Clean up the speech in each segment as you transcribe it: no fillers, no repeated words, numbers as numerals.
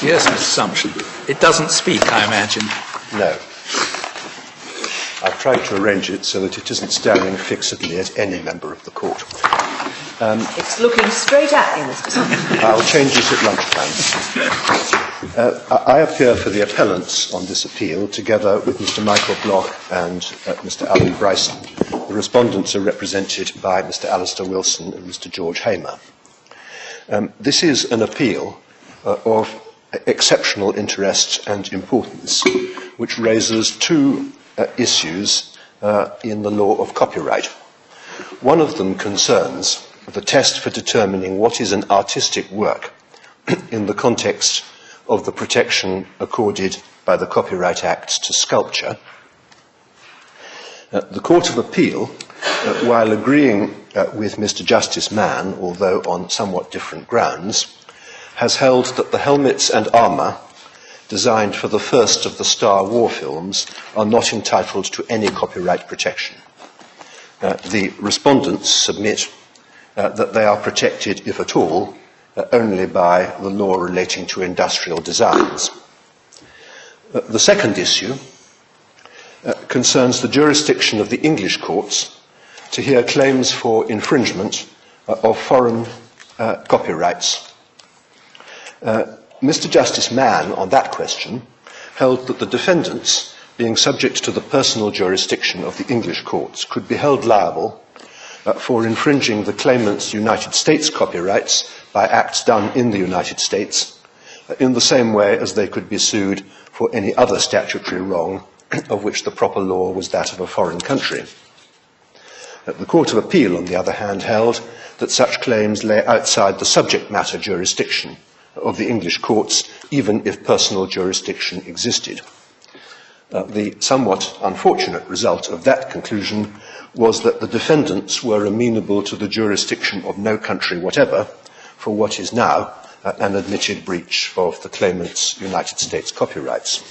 Yes, Mr. Sumption. It doesn't speak, I imagine. No. I've tried to arrange it so that it isn't staring fixedly at any member of the court. It's looking straight at you, Mr. Sumption. I'll change it at lunchtime. I appear for the appellants on this appeal, together with Mr. Michael Bloch and Mr. Alan Bryson. The respondents are represented by Mr. Alistair Wilson and Mr. George Hamer. This is an appeal of exceptional interest and importance, which raises two issues in the law of copyright. One of them concerns the test for determining what is an artistic work in the context of the protection accorded by the Copyright Acts to sculpture. The Court of Appeal, while agreeing with Mr. Justice Mann, although on somewhat different grounds, has held that the helmets and armour designed for the first of the Star War films are not entitled to any copyright protection. The respondents submit that they are protected, if at all, only by the law relating to industrial designs. The second issue concerns the jurisdiction of the English courts to hear claims for infringement of foreign copyrights. Mr. Justice Mann, on that question, held that the defendants, being subject to the personal jurisdiction of the English courts, could be held liable for infringing the claimant's United States copyrights by acts done in the United States, in the same way as they could be sued for any other statutory wrong of which the proper law was that of a foreign country. The Court of Appeal, on the other hand, held that such claims lay outside the subject matter jurisdiction of the English courts, even if personal jurisdiction existed. The somewhat unfortunate result of that conclusion was that the defendants were amenable to the jurisdiction of no country whatever for what is now an admitted breach of the claimant's United States copyrights.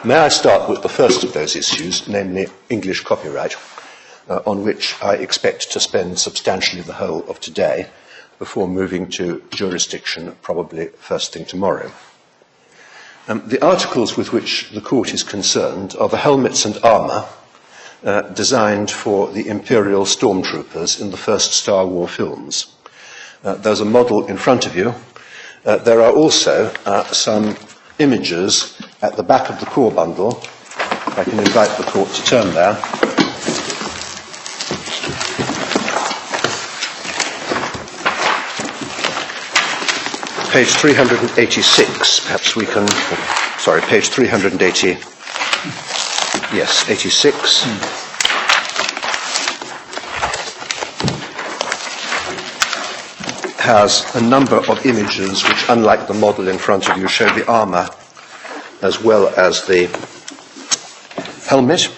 May I start with the first of those issues, namely English copyright, on which I expect to spend substantially the whole of today before moving to jurisdiction probably first thing tomorrow. The articles with which the court is concerned are the helmets and armour designed for the Imperial stormtroopers in the first Star Wars films. There's a model in front of you. There are also some images at the back of the core bundle. I can invite the court to turn there. Page 386, perhaps we can, sorry, page 380, yes, 86. Has a number of images which, unlike the model in front of you, show the armour as well as the helmet.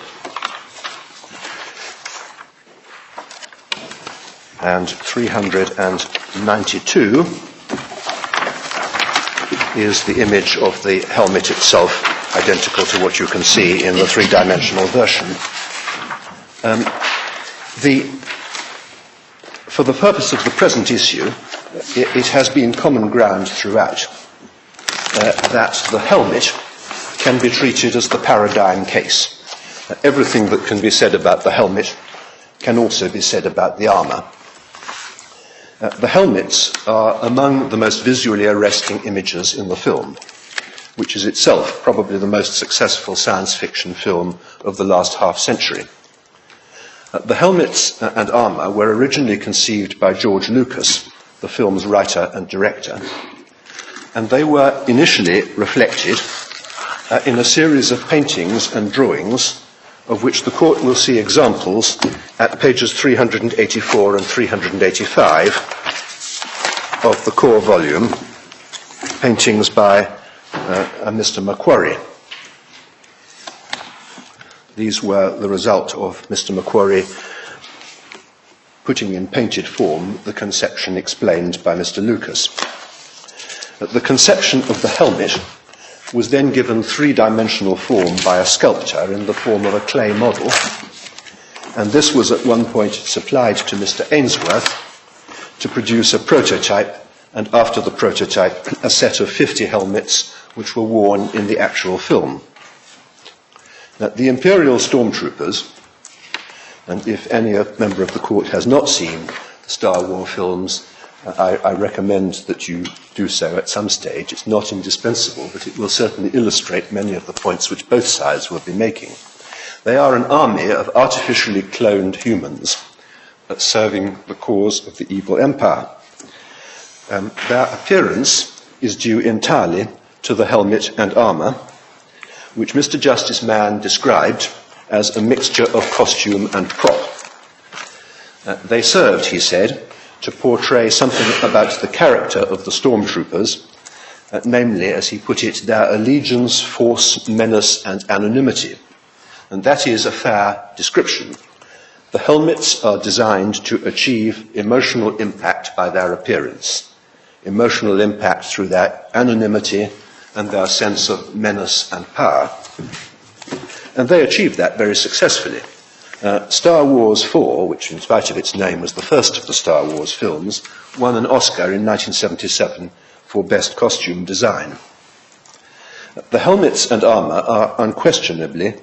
And 392 is the image of the helmet itself, identical to what you can see in the three-dimensional version. For the purpose of the present issue, it has been common ground throughout that the helmet can be treated as the paradigm case. Everything that can be said about the helmet can also be said about the armour. The helmets are among the most visually arresting images in the film, which is itself probably the most successful science fiction film of the last half-century. The helmets and armour were originally conceived by George Lucas, the film's writer and director, and they were initially reflected in a series of paintings and drawings of which the court will see examples at pages 384 and 385 of the core volume, paintings by Mr. Macquarie. These were the result of Mr. Macquarie putting in painted form the conception explained by Mr. Lucas. The conception of the helmet was then given three-dimensional form by a sculptor in the form of a clay model, and this was at one point supplied to Mr. Ainsworth to produce a prototype and after the prototype, a set of 50 helmets which were worn in the actual film. Now, the Imperial Stormtroopers, and if any member of the court has not seen the Star Wars films, I recommend that you do so at some stage. It's not indispensable, but it will certainly illustrate many of the points which both sides will be making. They are an army of artificially cloned humans serving the cause of the evil empire. Their appearance is due entirely to the helmet and armour, which Mr. Justice Mann described as a mixture of costume and prop. They served, he said, to portray something about the character of the stormtroopers, namely, as he put it, their allegiance, force, menace and anonymity. And that is a fair description. The helmets are designed to achieve emotional impact by their appearance, emotional impact through their anonymity and their sense of menace and power. And they achieved that very successfully. Star Wars 4, which in spite of its name was the first of the Star Wars films, won an Oscar in 1977 for Best Costume Design. The helmets and armour are unquestionably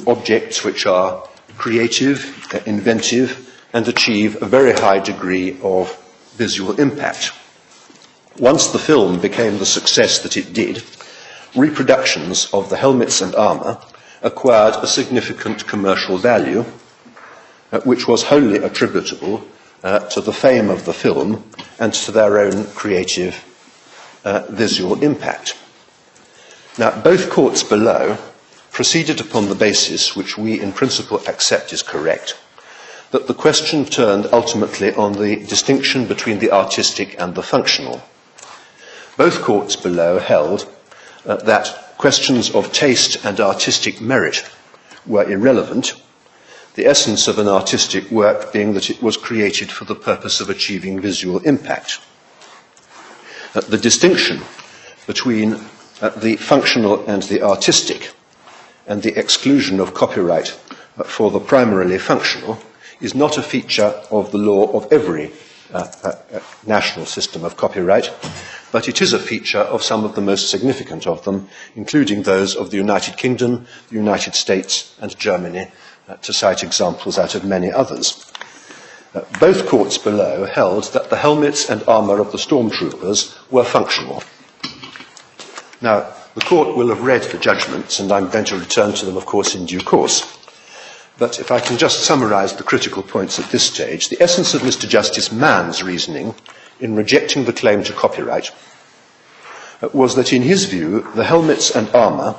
objects which are creative, inventive, and achieve a very high degree of visual impact. Once the film became the success that it did, reproductions of the helmets and armour acquired a significant commercial value, which was wholly attributable to the fame of the film and to their own creative visual impact. Now, both courts below proceeded upon the basis, which we in principle accept is correct, that the question turned ultimately on the distinction between the artistic and the functional. Both courts below held that questions of taste and artistic merit were irrelevant, the essence of an artistic work being that it was created for the purpose of achieving visual impact. The distinction between the functional and the artistic and the exclusion of copyright for the primarily functional is not a feature of the law of every national system of copyright, but it is a feature of some of the most significant of them, including those of the United Kingdom, the United States and Germany, to cite examples out of many others. Both courts below held that the helmets and armour of the stormtroopers were functional. Now, the court will have read the judgments, and I'm going to return to them, of course, in due course. But if I can just summarise the critical points at this stage, the essence of Mr. Justice Mann's reasoning in rejecting the claim to copyright was that, in his view, the helmets and armour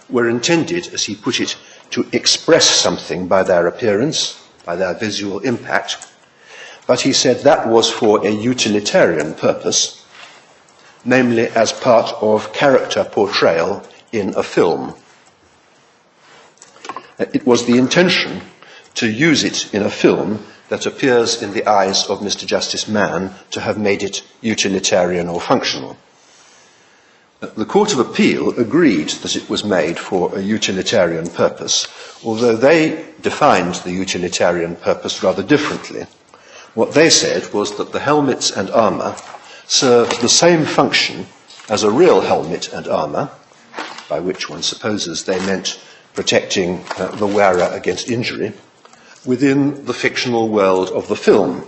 were intended, as he put it, to express something by their appearance, by their visual impact, but he said that was for a utilitarian purpose, namely as part of character portrayal in a film. It was the intention to use it in a film that appears in the eyes of Mr. Justice Mann to have made it utilitarian or functional. The Court of Appeal agreed that it was made for a utilitarian purpose, although they defined the utilitarian purpose rather differently. What they said was that the helmets and armour served the same function as a real helmet and armour, by which one supposes they meant protecting the wearer against injury, within the fictional world of the film.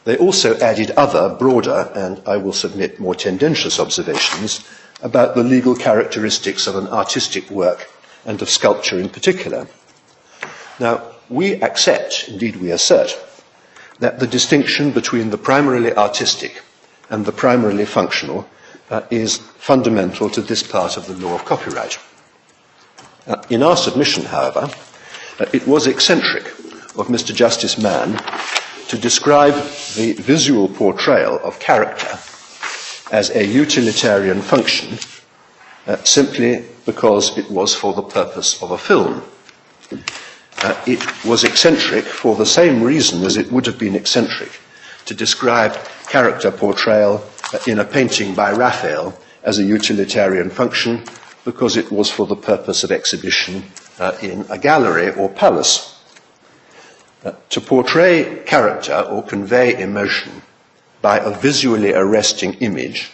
They also added other, broader, and I will submit more tendentious observations about the legal characteristics of an artistic work and of sculpture in particular. Now, we accept, indeed we assert, that the distinction between the primarily artistic and the primarily functional is fundamental to this part of the law of copyright. In our submission, however, it was eccentric of Mr. Justice Mann to describe the visual portrayal of character as a utilitarian function simply because it was for the purpose of a film. It was eccentric for the same reason as it would have been eccentric to describe character portrayal in a painting by Raphael as a utilitarian function because it was for the purpose of exhibition in a gallery or palace. To portray character or convey emotion by a visually arresting image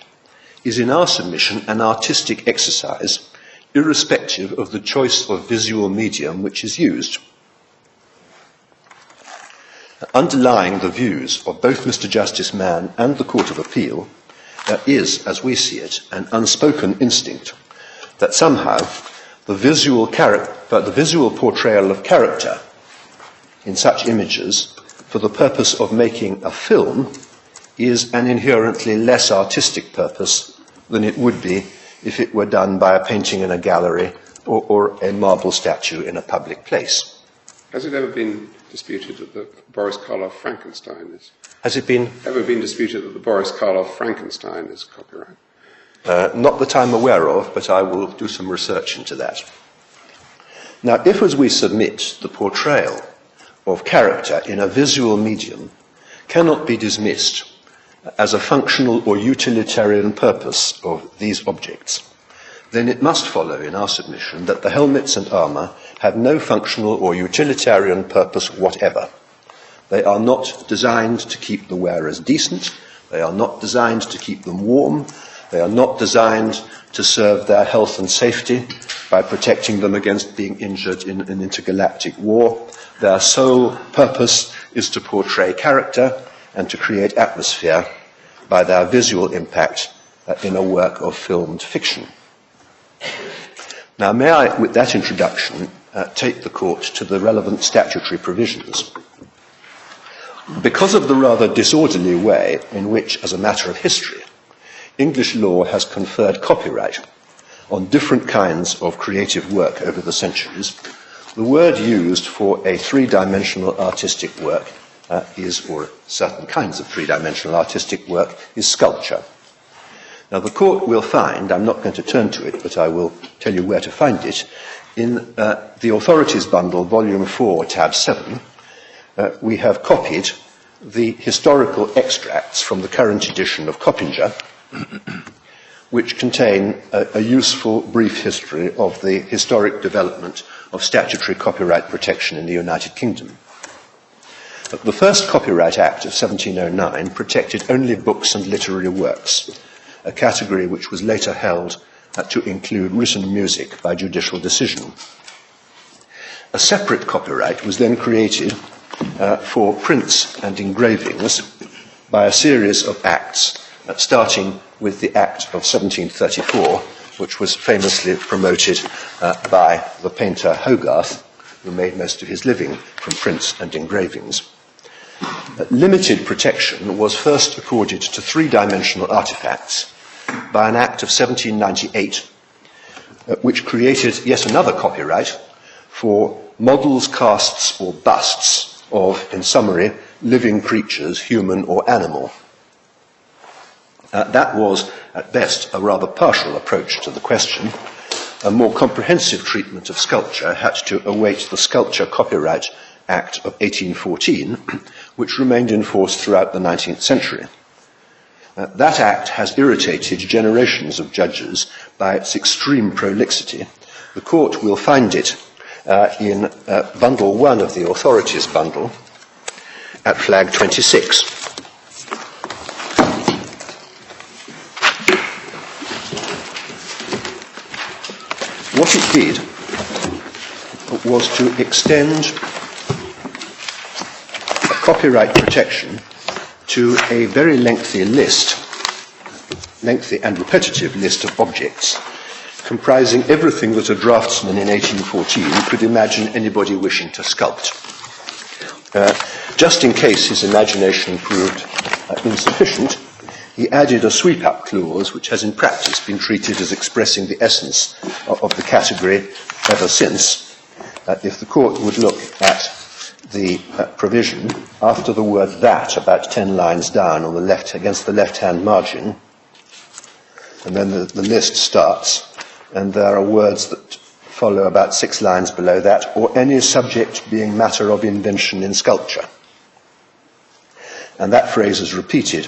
is in our submission an artistic exercise, irrespective of the choice of visual medium which is used. Underlying the views of both Mr. Justice Mann and the Court of Appeal is, as we see it, an unspoken instinct that somehow the visual portrayal of character in such images for the purpose of making a film is an inherently less artistic purpose than it would be if it were done by a painting in a gallery or a marble statue in a public place. Has it ever been disputed that the Boris Karloff Frankenstein is? Has it been? Ever been disputed that the Boris Karloff Frankenstein is copyright? Not that I'm aware of, but I will do some research into that. Now, if as we submit the portrayal of character in a visual medium cannot be dismissed as a functional or utilitarian purpose of these objects, then it must follow in our submission that the helmets and armour have no functional or utilitarian purpose whatever. They are not designed to keep the wearers decent, they are not designed to keep them warm, they are not designed to serve their health and safety by protecting them against being injured in an intergalactic war. Their sole purpose is to portray character and to create atmosphere by their visual impact in a work of filmed fiction. Now, may I, with that introduction, take the Court to the relevant statutory provisions. Because of the rather disorderly way in which, as a matter of history, English law has conferred copyright on different kinds of creative work over the centuries, the word used for a three-dimensional artistic work or certain kinds of three-dimensional artistic work, is sculpture. Now, the Court will find, I'm not going to turn to it, but I will tell you where to find it, in the Authorities Bundle, Volume 4, Tab 7, we have copied the historical extracts from the current edition of Coppinger, which contain a useful brief history of the historic development of statutory copyright protection in the United Kingdom. The first Copyright Act of 1709 protected only books and literary works, a category which was later held to include written music by judicial decision. A separate copyright was then created for prints and engravings by a series of acts, starting with the Act of 1734, which was famously promoted by the painter Hogarth, who made most of his living from prints and engravings. Limited protection was first accorded to three-dimensional artifacts by an Act of 1798, which created yet another copyright for models, casts, or busts of, in summary, living creatures, human or animal. That was, at best, a rather partial approach to the question. A more comprehensive treatment of sculpture had to await the Sculpture Copyright Act of 1814, which remained in force throughout the 19th century. That act has irritated generations of judges by its extreme prolixity. The Court will find it in Bundle 1 of the Authorities Bundle at flag 26. What it did was to extend copyright protection to a very lengthy and repetitive list of objects, comprising everything that a draftsman in 1814 could imagine anybody wishing to sculpt. Just in case his imagination proved insufficient, he added a sweep-up clause, which has in practice been treated as expressing the essence of the category ever since. If the Court would look at the provision after the word "that," about 10 lines down on the left, against the left-hand margin, and then the list starts, and there are words that follow about 6 lines below that, or any subject being matter of invention in sculpture. And that phrase is repeated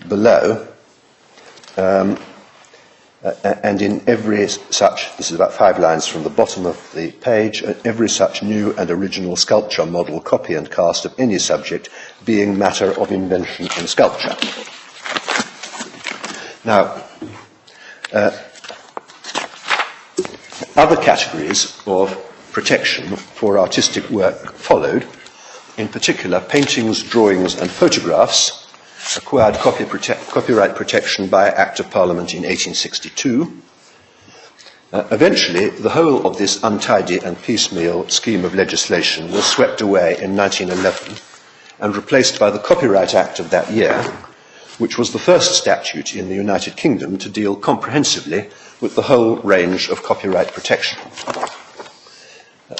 below and in every such, this is about 5 lines from the bottom of the page, every such new and original sculpture, model, copy and cast of any subject being matter of invention and sculpture. Now, other categories of protection for artistic work followed. In particular, paintings, drawings and photographs acquired copyright protection by Act of Parliament in 1862. Eventually, the whole of this untidy and piecemeal scheme of legislation was swept away in 1911 and replaced by the Copyright Act of that year, which was the first statute in the United Kingdom to deal comprehensively with the whole range of copyright protection.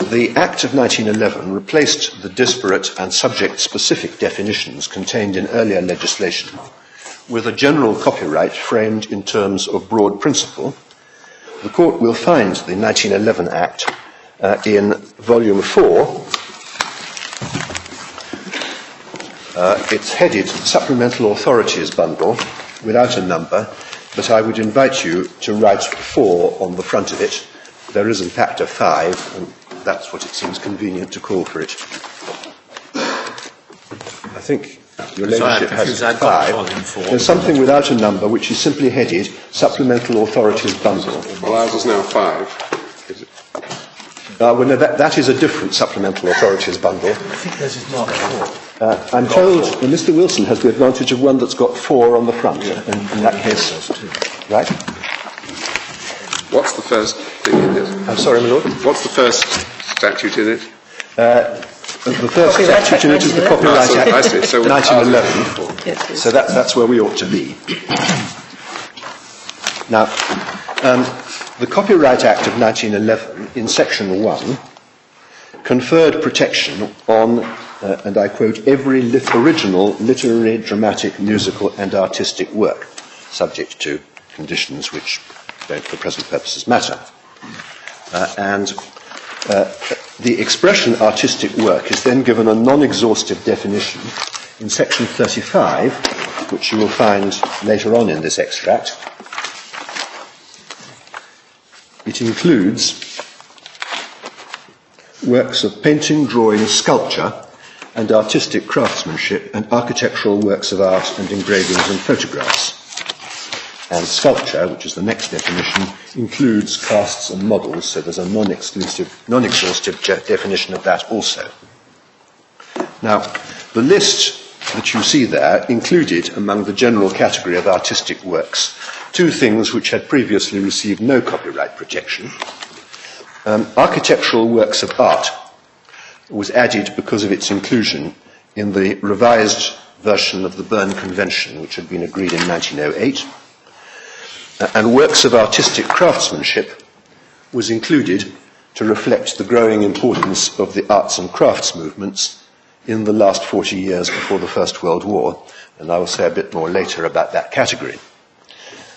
The Act of 1911 replaced the disparate and subject-specific definitions contained in earlier legislation with a general copyright framed in terms of broad principle. The Court will find the 1911 Act in Volume 4. It's headed Supplemental Authorities Bundle without a number, but I would invite you to write 4 on the front of it. There is in fact a 5, and that's what it seems convenient to call for it. I think your ladyship has 5. There's something without a number which is simply headed Supplemental Authorities Bundle. Well, ours is now 5. Is it? Well, no, that is a different Supplemental Authorities Bundle. I think this is marked 4. I'm told that Mr. Wilson has the advantage of one that's got 4 on the front, and in that case, right? What's the first thing in it? I'm sorry, my lord. What's the first statute in it? The first statute in it is the Copyright Act, I see. So 1911. So that's where we ought to be. Now, the Copyright Act of 1911, in Section 1, conferred protection on, and I quote, every original literary, dramatic, musical and artistic work, subject to conditions which don't for present purposes matter. The expression artistic work is then given a non-exhaustive definition in Section 35, which you will find later on in this extract. It includes works of painting, drawing, sculpture, and artistic craftsmanship, and architectural works of art and engravings and photographs. And sculpture, which is the next definition, includes casts and models, so there's a non-exhaustive definition of that also. Now, the list that you see there included, among the general category of artistic works, 2 things which had previously received no copyright protection. Architectural works of art was added because of its inclusion in the revised version of the Berne Convention, which had been agreed in 1908. And works of artistic craftsmanship was included to reflect the growing importance of the arts and crafts movements in the last 40 years before the First World War, and I will say a bit more later about that category.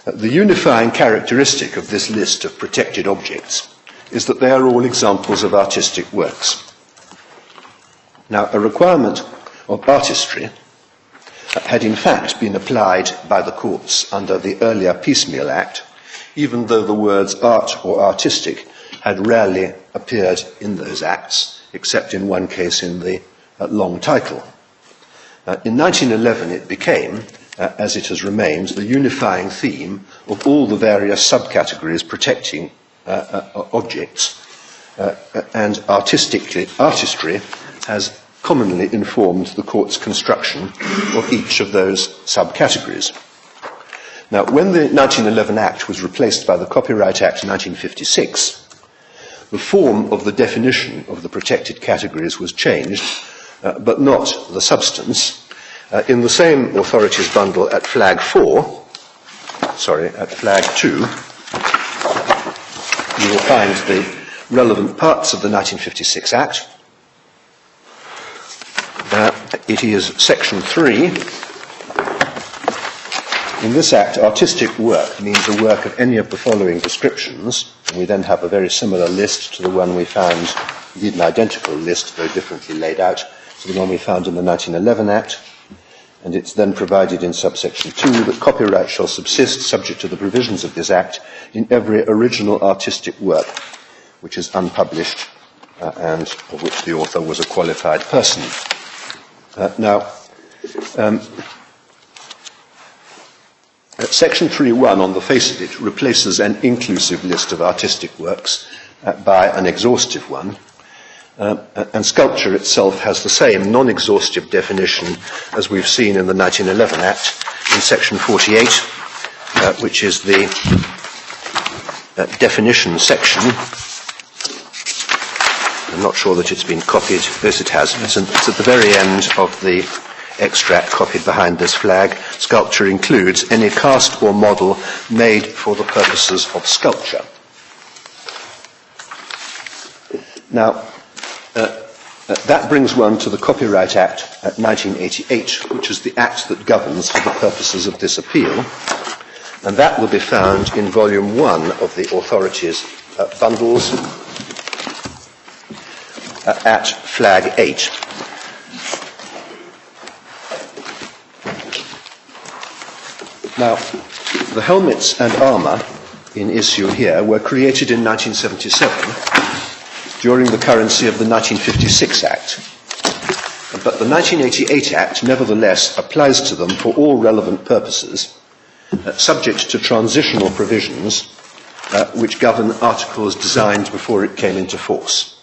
The unifying characteristic of this list of protected objects is that they are all examples of artistic works. Now, a requirement of artistry had in fact been applied by the courts under the earlier Piecemeal Act, even though the words art or artistic had rarely appeared in those acts, except in one case in the long title. In 1911 it became, as it has remained, the unifying theme of all the various subcategories protecting objects, and artistry has commonly informed the court's construction of each of those subcategories. Now, when the 1911 Act was replaced by the Copyright Act 1956, the form of the definition of the protected categories was changed, but not the substance. In the same authorities bundle at flag 2, you will find the relevant parts of the 1956 Act. It is Section 3. In this Act, artistic work means a work of any of the following descriptions, and we then have a very similar list to the one we found, indeed an identical list, though differently laid out, to the one we found in the 1911 Act. and it's then provided in subsection 2 that copyright shall subsist subject to the provisions of this Act in every original artistic work which is unpublished and of which the author was a qualified person. Section 3.1 on the face of it replaces an inclusive list of artistic works by an exhaustive one, and sculpture itself has the same non-exhaustive definition as we've seen in the 1911 Act in section 48, which is the definition section. I'm not sure that it's been copied. Yes, it has. It's at the very end of the extract copied behind this flag. Sculpture includes any cast or model made for the purposes of sculpture. Now, that brings one to the Copyright Act 1988, which is the act that governs for the purposes of this appeal, and that will be found in Volume 1 of the authorities' bundles at flag 8. Now, the helmets and armour in issue here were created in 1977 during the currency of the 1956 Act, but the 1988 Act nevertheless applies to them for all relevant purposes, subject to transitional provisions which govern articles designed before it came into force.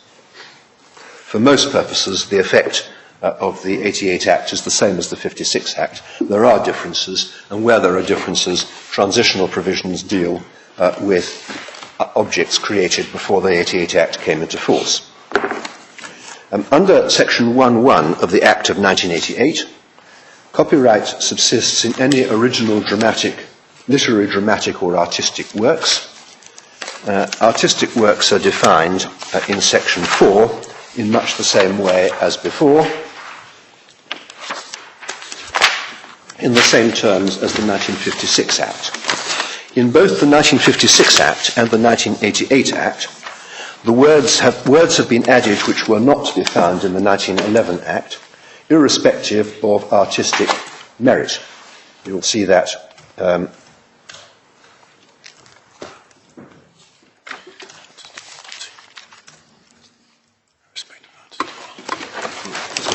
For most purposes, the effect of the 88 Act is the same as the 56 Act. There are differences, and where there are differences, transitional provisions deal with objects created before the 88 Act came into force. Under Section 1.1 of the Act of 1988, copyright subsists in any original literary, dramatic or artistic works. Artistic works are defined in Section 4 in much the same way as before, in the same terms as the 1956 Act. In both the 1956 Act and the 1988 Act, the words have been added which were not to be found in the 1911 Act, irrespective of artistic merit. You'll see that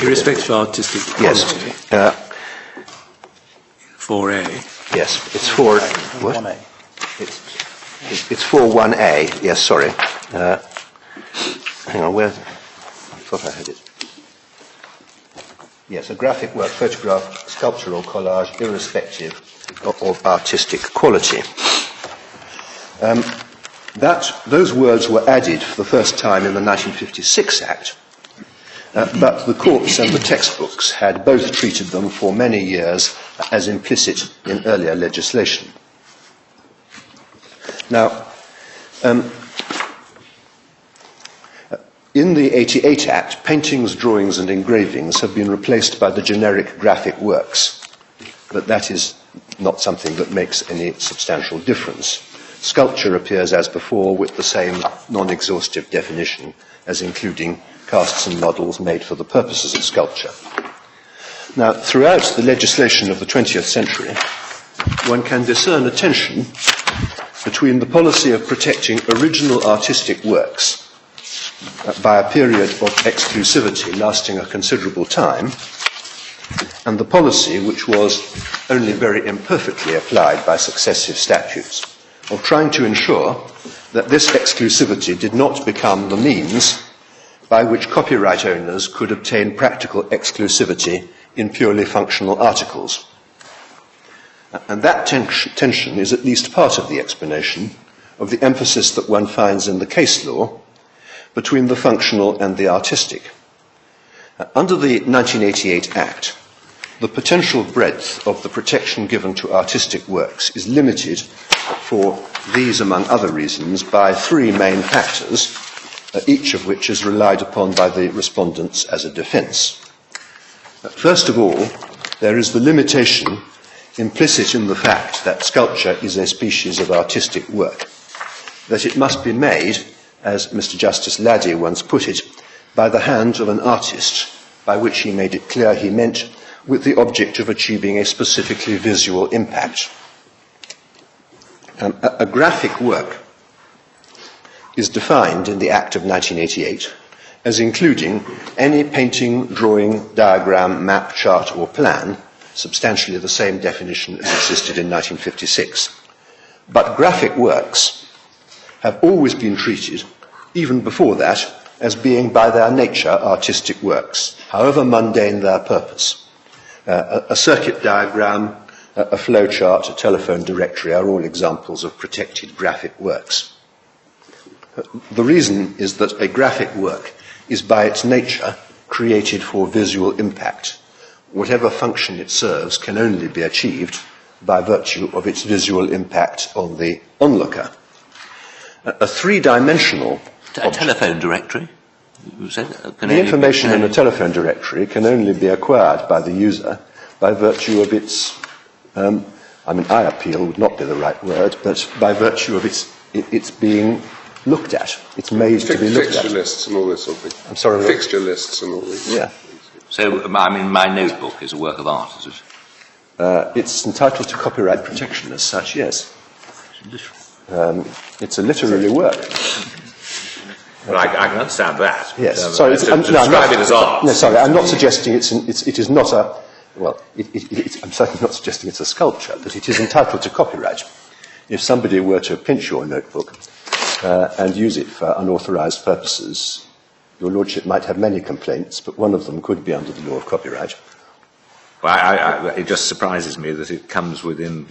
irrespective of artistic quality. Yes. 4A. Yes, it's 4. What? 1A. It's 4.1a. Yes, sorry. Hang on, where? I thought I had it. Yes, a graphic work, photograph, sculptural collage, irrespective of artistic quality. Those words were added for the first time in the 1956 Act, but the courts and the textbooks had both treated them for many years as implicit in earlier legislation. Now, in the 88 Act, paintings, drawings and engravings have been replaced by the generic graphic works, but that is not something that makes any substantial difference. Sculpture appears as before with the same non-exhaustive definition as including casts and models made for the purposes of sculpture. Now, throughout the legislation of the 20th century, one can discern a tension between the policy of protecting original artistic works by a period of exclusivity lasting a considerable time, and the policy, which was only very imperfectly applied by successive statutes, of trying to ensure that this exclusivity did not become the means by which copyright owners could obtain practical exclusivity in purely functional articles. And that tension is at least part of the explanation of the emphasis that one finds in the case law between the functional and the artistic. Under the 1988 Act, the potential breadth of the protection given to artistic works is limited for these, among other reasons, by three main factors, each of which is relied upon by the respondents as a defence. First of all, there is the limitation implicit in the fact that sculpture is a species of artistic work, that it must be made, as Mr. Justice Laddie once put it, by the hand of an artist, by which he made it clear he meant with the object of achieving a specifically visual impact. A graphic work is defined in the Act of 1988 as including any painting, drawing, diagram, map, chart or plan, substantially the same definition as existed in 1956. But graphic works have always been treated, even before that, as being by their nature artistic works, however mundane their purpose. A circuit diagram, a flowchart, a telephone directory are all examples of protected graphic works. The reason is that a graphic work is by its nature created for visual impact. Whatever function it serves can only be achieved by virtue of its visual impact on the onlooker. A three-dimensional telephone directory? You said, the information in a telephone directory can only be acquired by the user by virtue of its, eye appeal would not be the right word, but by virtue of its being looked at. It's made to be looked at. Fixture lists and all this sort of thing. I'm sorry. Fixture lists and all this. Yeah. So, my notebook is a work of art, is it? It's entitled to copyright protection as such, yes. It's a literary work. Well, I can understand that. Yes. Sorry, describe it as art. No, sorry, I'm not suggesting it is not a. Well, I'm certainly not suggesting it's a sculpture, but it is entitled to copyright. If somebody were to pinch your notebook and use it for unauthorised purposes, your lordship might have many complaints, but one of them could be under the law of copyright. Well, it just surprises me that it comes within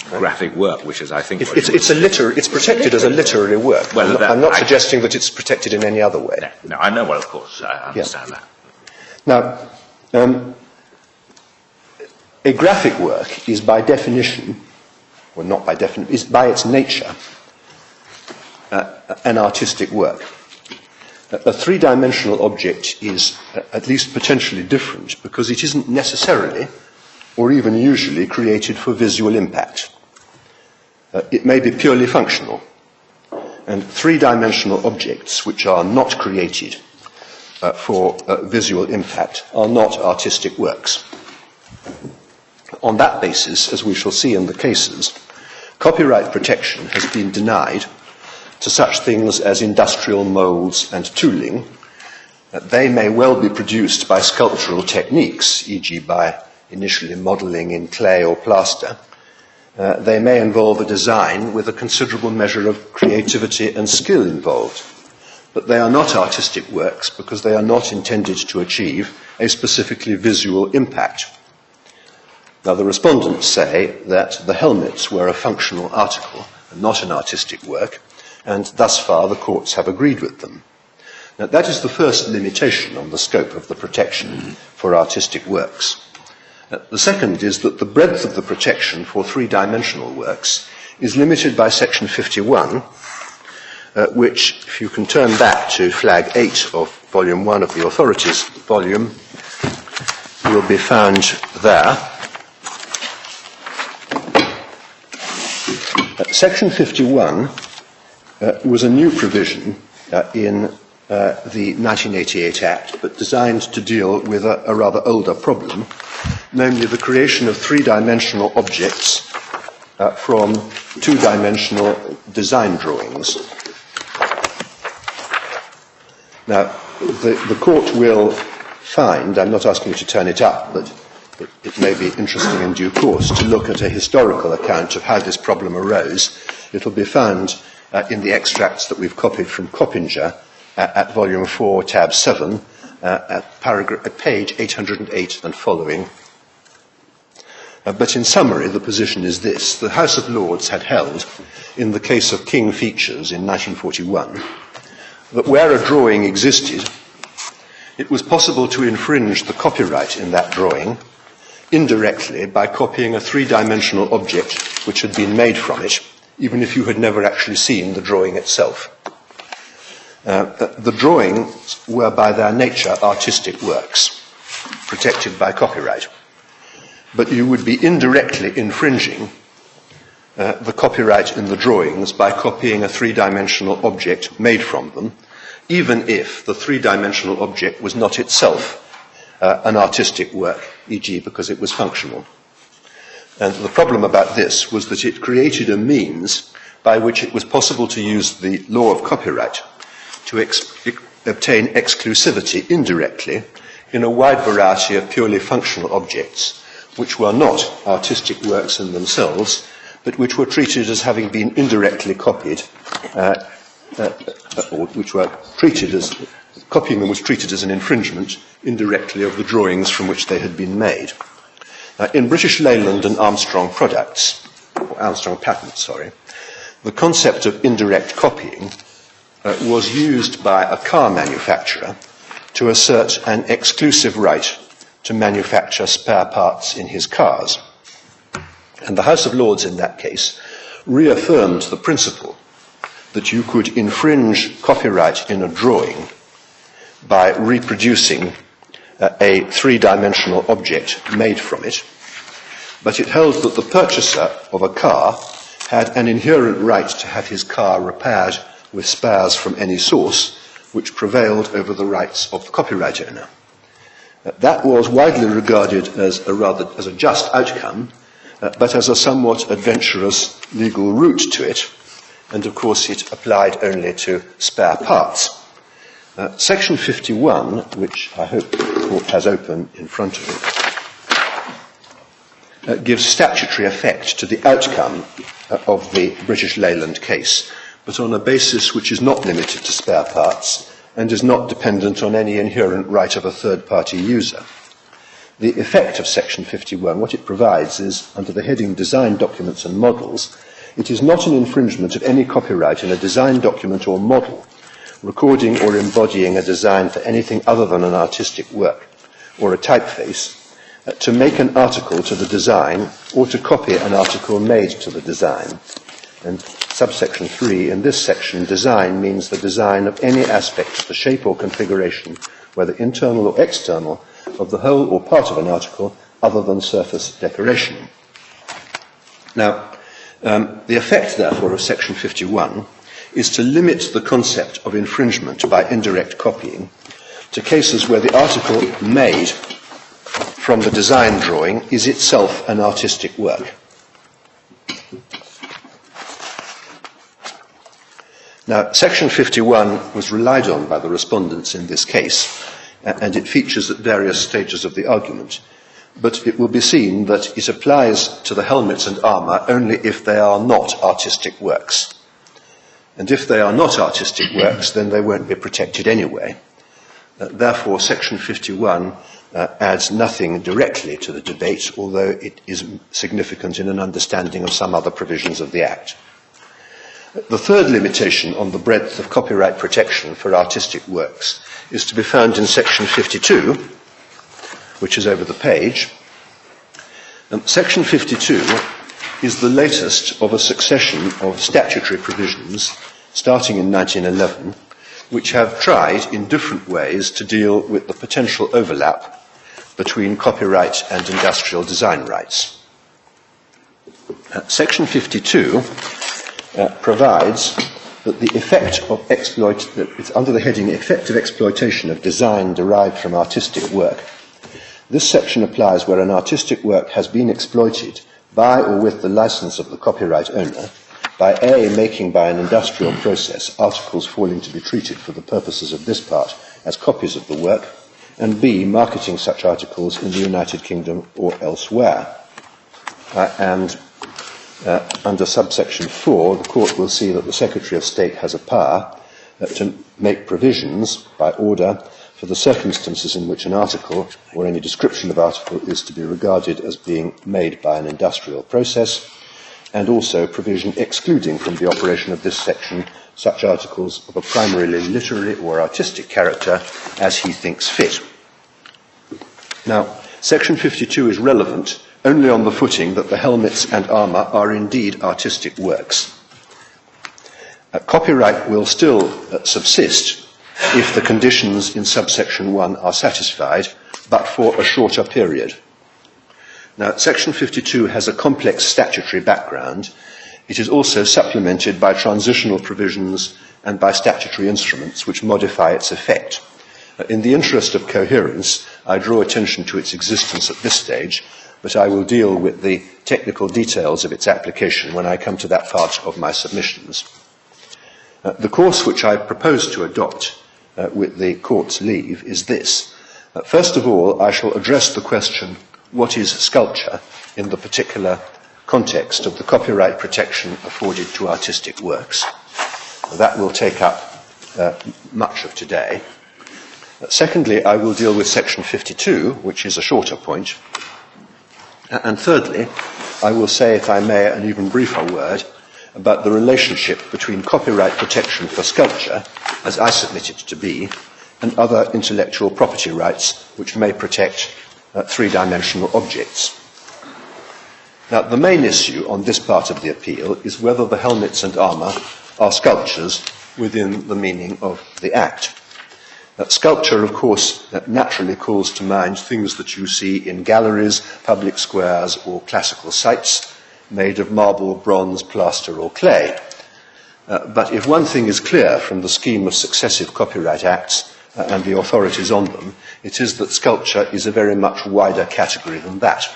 graphic work, which is, I think, it's protected as a literary work. Well, I'm not suggesting that it's protected in any other way. No, I know. Well, of course, I understand that. Now, a graphic work is by definition, well, not by definition, is by its nature an artistic work. A three-dimensional object is at least potentially different because it isn't necessarily or even usually created for visual impact. It may be purely functional, and three-dimensional objects which are not created for visual impact are not artistic works. On that basis, as we shall see in the cases, copyright protection has been denied to such things as industrial moulds and tooling. They may well be produced by sculptural techniques, e.g. by initially modelling in clay or plaster. They may involve a design with a considerable measure of creativity and skill involved. But they are not artistic works because they are not intended to achieve a specifically visual impact. Now, the respondents say that the helmets were a functional article and not an artistic work, and thus far the courts have agreed with them. Now, that is the first limitation on the scope of the protection for artistic works. The second is that the breadth of the protection for three-dimensional works is limited by Section 51, which, if you can turn back to flag 8 of Volume 1 of the Authorities volume, will be found there. Section 51 was a new provision in the 1988 Act, but designed to deal with a rather older problem, namely the creation of three-dimensional objects from two-dimensional design drawings. Now, the court will find, I'm not asking you to turn it up, but it may be interesting in due course to look at a historical account of how this problem arose. It will be found in the extracts that we've copied from Coppinger at Volume 4, Tab 7, at page 808 and following. But in summary, the position is this. The House of Lords had held, in the case of King Features in 1941, that where a drawing existed, it was possible to infringe the copyright in that drawing indirectly by copying a three-dimensional object which had been made from it, even if you had never actually seen the drawing itself. The drawings were by their nature artistic works, protected by copyright. But you would be indirectly infringing the copyright in the drawings by copying a three-dimensional object made from them, even if the three-dimensional object was not itself an artistic work, e.g. because it was functional. And the problem about this was that it created a means by which it was possible to use the law of copyright to obtain exclusivity indirectly in a wide variety of purely functional objects, which were not artistic works in themselves, but which were treated as having been indirectly copied, or which were treated as, copying them was treated as an infringement indirectly of the drawings from which they had been made. In British Leyland and Armstrong patents, the concept of indirect copying was used by a car manufacturer to assert an exclusive right to manufacture spare parts in his cars. And the House of Lords in that case reaffirmed the principle that you could infringe copyright in a drawing by reproducing a three-dimensional object made from it, but it held that the purchaser of a car had an inherent right to have his car repaired with spares from any source, which prevailed over the rights of the copyright owner. That was widely regarded as a just outcome, but as a somewhat adventurous legal route to it, and of course it applied only to spare parts. Section 51, which I hope the Court has open in front of it, gives statutory effect to the outcome of the British Leyland case, but on a basis which is not limited to spare parts and is not dependent on any inherent right of a third-party user. The effect of Section 51, what it provides is, under the heading Design Documents and Models, it is not an infringement of any copyright in a design document or model recording or embodying a design for anything other than an artistic work or a typeface, to make an article to the design or to copy an article made to the design. And subsection 3, in this section, design means the design of any aspect, the shape or configuration, whether internal or external, of the whole or part of an article other than surface decoration. Now, the effect, therefore, of Section 51 is to limit the concept of infringement by indirect copying to cases where the article made from the design drawing is itself an artistic work. Now, Section 51 was relied on by the respondents in this case, and it features at various stages of the argument. But it will be seen that it applies to the helmets and armour only if they are not artistic works. And if they are not artistic works, then they won't be protected anyway. Therefore, Section 51 adds nothing directly to the debate, although it is significant in an understanding of some other provisions of the Act. The third limitation on the breadth of copyright protection for artistic works is to be found in Section 52, which is over the page. Section 52 is the latest of a succession of statutory provisions starting in 1911, which have tried in different ways to deal with the potential overlap between copyright and industrial design rights. Section 52 provides that the effect of it's under the heading effect of exploitation of design derived from artistic work. This section applies where an artistic work has been exploited by or with the license of the copyright owner by A, making by an industrial process articles falling to be treated for the purposes of this part as copies of the work, and B, marketing such articles in the United Kingdom or elsewhere. Under subsection 4, the Court will see that the Secretary of State has a power to make provisions by order for the circumstances in which an article or any description of article is to be regarded as being made by an industrial process, and also provision excluding from the operation of this section such articles of a primarily literary or artistic character as he thinks fit. Now, Section 52 is relevant only on the footing that the helmets and armour are indeed artistic works. Copyright will still subsist if the conditions in subsection 1 are satisfied, but for a shorter period. Now, Section 52 has a complex statutory background. It is also supplemented by transitional provisions and by statutory instruments which modify its effect. In the interest of coherence, I draw attention to its existence at this stage, but I will deal with the technical details of its application when I come to that part of my submissions. The course which I propose to adopt with the Court's leave is this. First of all, I shall address the question, what is sculpture, in the particular context of the copyright protection afforded to artistic works. That will take up much of today. Secondly, I will deal with section 52, which is a shorter point. And thirdly, I will say, if I may, an even briefer word about the relationship between copyright protection for sculpture, as I submit it to be, and other intellectual property rights which may protect three-dimensional objects. Now, the main issue on this part of the appeal is whether the helmets and armour are sculptures within the meaning of the Act. Sculpture, of course, naturally calls to mind things that you see in galleries, public squares, or classical sites, made of marble, bronze, plaster, or clay. But if one thing is clear from the scheme of successive copyright acts and the authorities on them, it is that sculpture is a very much wider category than that.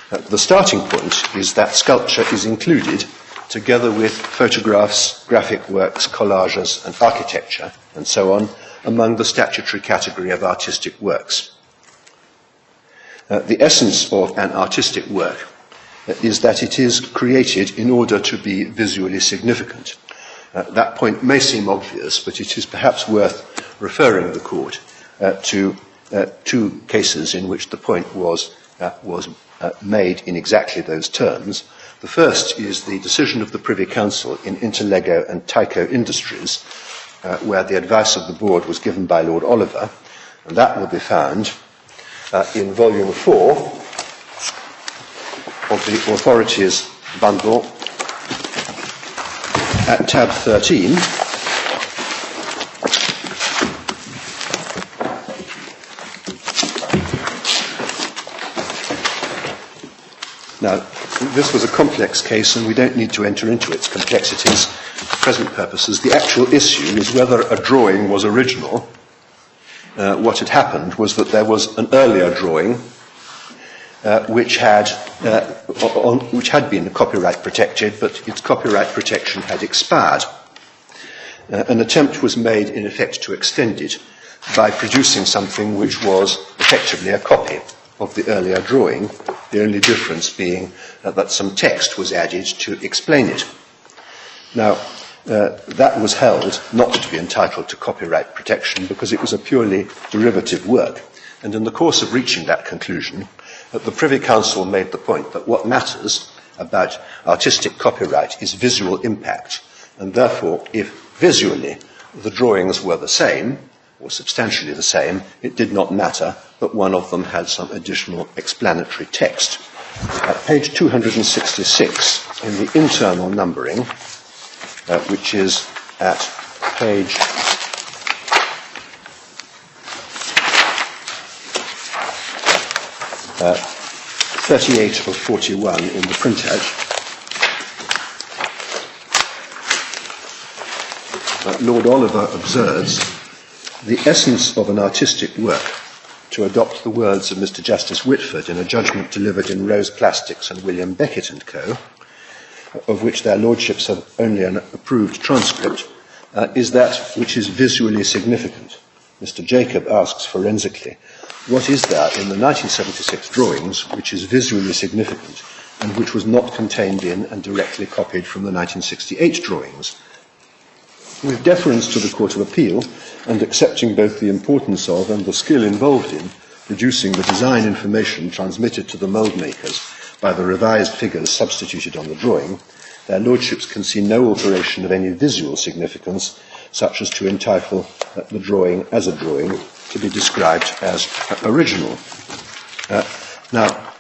The starting point is that sculpture is included, together with photographs, graphic works, collages, and architecture, and so on, among the statutory category of artistic works. The essence of an artistic work is that it is created in order to be visually significant. That point may seem obvious, but it is perhaps worth referring the Court to two cases in which the point was made in exactly those terms. The first is the decision of the Privy Council in Interlego and Tyco Industries, where the advice of the board was given by Lord Oliver, and that will be found in volume 4 of the authorities bundle at tab 13. Now, this was a complex case, and we don't need to enter into its complexities for present purposes. The actual issue is whether a drawing was original. What had happened was that there was an earlier drawing which had been copyright protected, but its copyright protection had expired. An attempt was made, in effect, to extend it by producing something which was effectively a copy of the earlier drawing, the only difference being that some text was added to explain it. Now, that was held not to be entitled to copyright protection because it was a purely derivative work. And in the course of reaching that conclusion, the Privy Council made the point that what matters about artistic copyright is visual impact, and therefore, if visually the drawings were the same, or substantially the same, it did not matter that one of them had some additional explanatory text. At page 266, in the internal numbering, which is at page 38 of 41 in the printout, Lord Oliver observes, the essence of an artistic work, to adopt the words of Mr. Justice Whitford in a judgment delivered in Rose Plastics and William Beckett and Co., of which their lordships have only an approved transcript, is that which is visually significant. Mr. Jacob asks forensically, what is there in the 1976 drawings which is visually significant and which was not contained in and directly copied from the 1968 drawings? With deference to the Court of Appeal, and accepting both the importance of and the skill involved in producing the design information transmitted to the mould makers by the revised figures substituted on the drawing, their lordships can see no alteration of any visual significance, such as to entitle the drawing as a drawing to be described as original. Now,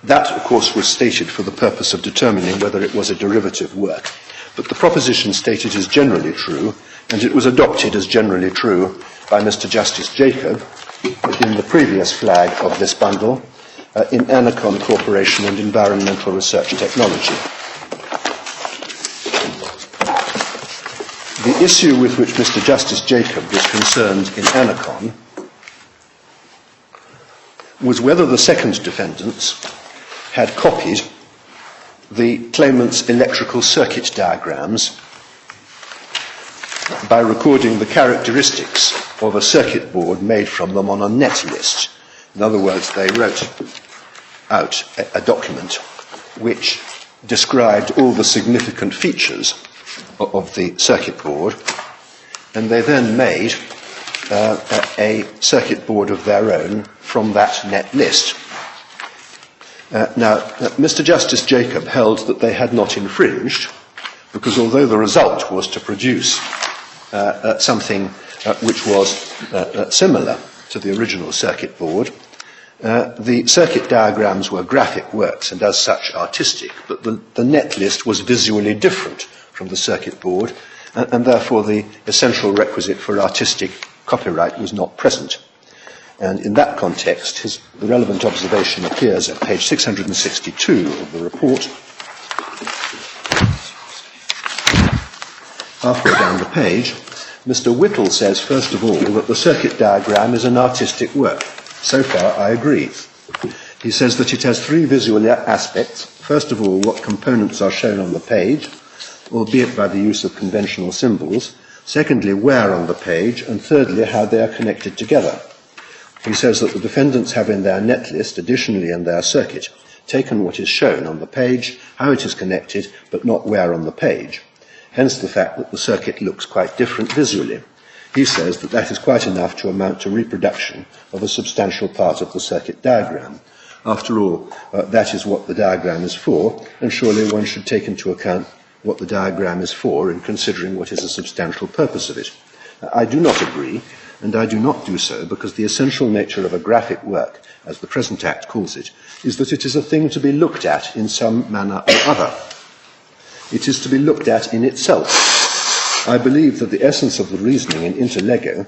that, of course, was stated for the purpose of determining whether it was a derivative work. But the proposition stated is generally true, and it was adopted as generally true by Mr. Justice Jacob in the previous flag of this bundle, in Anacon Corporation and Environmental Research Technology. The issue with which Mr. Justice Jacob was concerned in Anacon was whether the second defendants had copied the claimant's electrical circuit diagrams by recording the characteristics of a circuit board made from them on a net list. In other words, they wrote out a document which described all the significant features of the circuit board, and they then made a circuit board of their own from that net list. Now, Mr. Justice Jacob held that they had not infringed, because although the result was to produce something which was similar to the original circuit board, the circuit diagrams were graphic works and as such artistic, but the net list was visually different from the circuit board, and therefore the essential requisite for artistic copyright was not present. And in that context, the relevant observation appears at page 662 of the report. Halfway down the page, Mr. Whittle says, first of all, that the circuit diagram is an artistic work. So far, I agree. He says that it has three visual aspects. First of all, what components are shown on the page, albeit by the use of conventional symbols. Secondly, where on the page. And thirdly, how they are connected together. He says that the defendants have in their net list, additionally in their circuit, taken what is shown on the page, how it is connected, but not where on the page. Hence the fact that the circuit looks quite different visually. He says that that is quite enough to amount to reproduction of a substantial part of the circuit diagram. After all, that is what the diagram is for, and surely one should take into account what the diagram is for in considering what is a substantial purpose of it. I do not agree, and I do not do so because the essential nature of a graphic work, as the present Act calls it, is that it is a thing to be looked at in some manner or other. It is to be looked at in itself. I believe that the essence of the reasoning in inter lego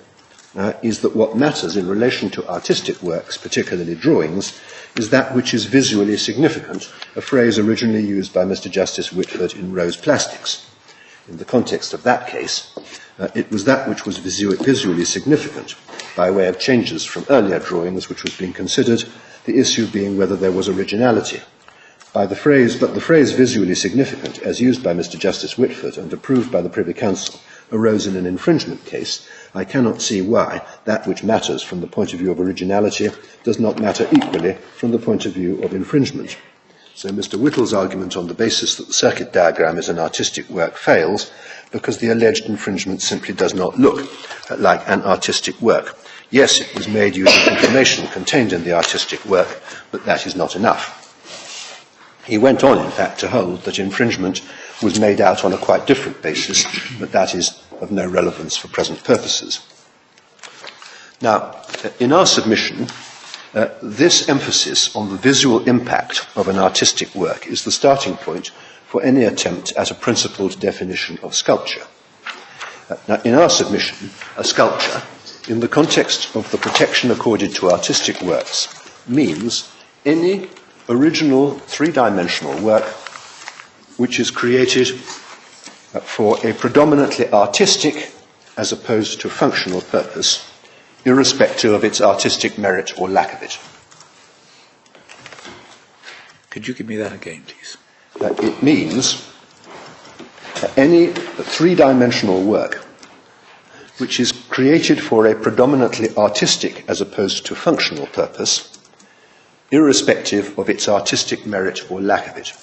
is that what matters in relation to artistic works, particularly drawings, is that which is visually significant, a phrase originally used by Mr. Justice Whitford in Rose Plastics. In the context of that case, it was that which was visually significant, by way of changes from earlier drawings which was being considered, the issue being whether there was originality. But the phrase visually significant, as used by Mr. Justice Whitford and approved by the Privy Council, arose in an infringement case. I cannot see why that which matters from the point of view of originality does not matter equally from the point of view of infringement. So Mr. Whittle's argument on the basis that the circuit diagram is an artistic work fails because the alleged infringement simply does not look like an artistic work. Yes, it was made using information contained in the artistic work, but that is not enough. He went on, in fact, to hold that infringement was made out on a quite different basis, but that is of no relevance for present purposes. Now, in our submission, this emphasis on the visual impact of an artistic work is the starting point for any attempt at a principled definition of sculpture. Now, in our submission, a sculpture, in the context of the protection accorded to artistic works, means any original three-dimensional work which is created for a predominantly artistic as opposed to functional purpose, irrespective of its artistic merit or lack of it. Could you give me that again, please? It means any three-dimensional work which is created for a predominantly artistic as opposed to functional purpose, irrespective of its artistic merit or lack of it.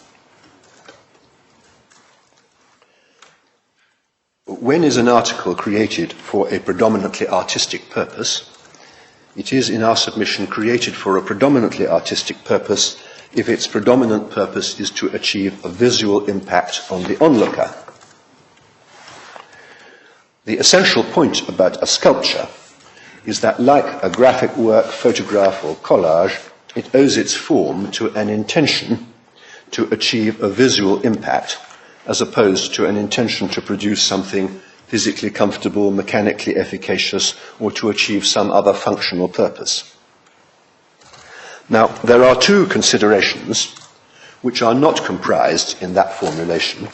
When is an article created for a predominantly artistic purpose? It is, in our submission, created for a predominantly artistic purpose if its predominant purpose is to achieve a visual impact on the onlooker. The essential point about a sculpture is that, like a graphic work, photograph, or collage, it owes its form to an intention to achieve a visual impact, as opposed to an intention to produce something physically comfortable, mechanically efficacious, or to achieve some other functional purpose. Now, there are two considerations which are not comprised in that formulation,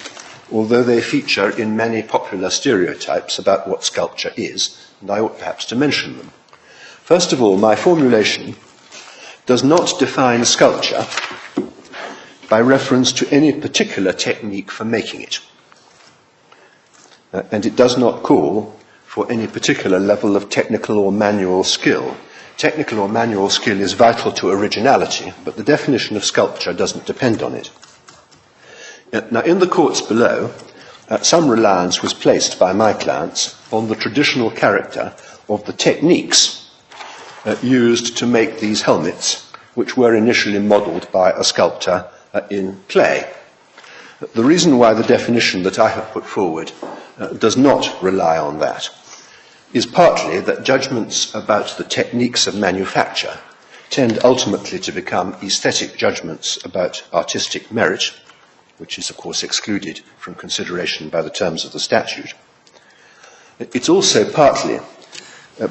although they feature in many popular stereotypes about what sculpture is, and I ought perhaps to mention them. First of all, my formulation does not define sculpture by reference to any particular technique for making it. And it does not call for any particular level of technical or manual skill. Technical or manual skill is vital to originality, but the definition of sculpture doesn't depend on it. Now, in the courts below, some reliance was placed by my clients on the traditional character of the techniques used to make these helmets, which were initially modelled by a sculptor in clay. The reason why the definition that I have put forward does not rely on that is partly that judgments about the techniques of manufacture tend ultimately to become aesthetic judgments about artistic merit, which is of course excluded from consideration by the terms of the statute. It's also partly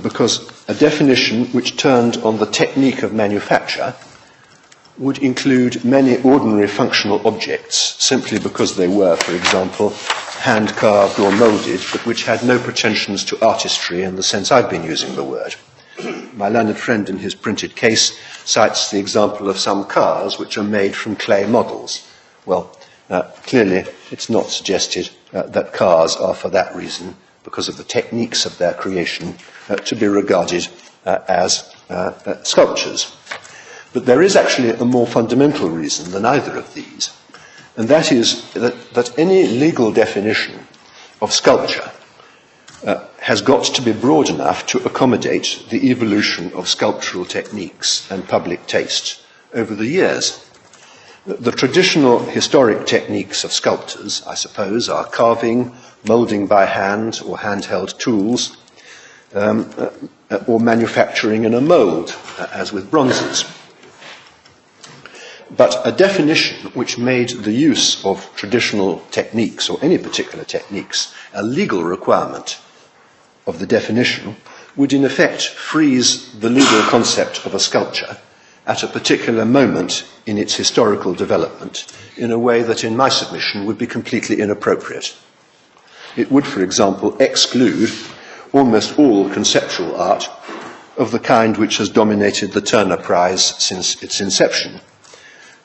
because a definition which turned on the technique of manufacture would include many ordinary functional objects simply because they were, for example, hand-carved or moulded, but which had no pretensions to artistry in the sense I've been using the word. My learned friend in his printed case cites the example of some cars which are made from clay models. Well, clearly it's not suggested that cars are for that reason, because of the techniques of their creation, to be regarded as sculptures. But there is actually a more fundamental reason than either of these, and that is that any legal definition of sculpture has got to be broad enough to accommodate the evolution of sculptural techniques and public taste over the years. The traditional historic techniques of sculptors, I suppose, are carving, moulding by hand or handheld tools, or manufacturing in a mould, as with bronzes. But a definition which made the use of traditional techniques, or any particular techniques, a legal requirement of the definition would in effect freeze the legal concept of a sculpture at a particular moment in its historical development in a way that, in my submission, would be completely inappropriate. It would, for example, exclude almost all conceptual art of the kind which has dominated the Turner Prize since its inception.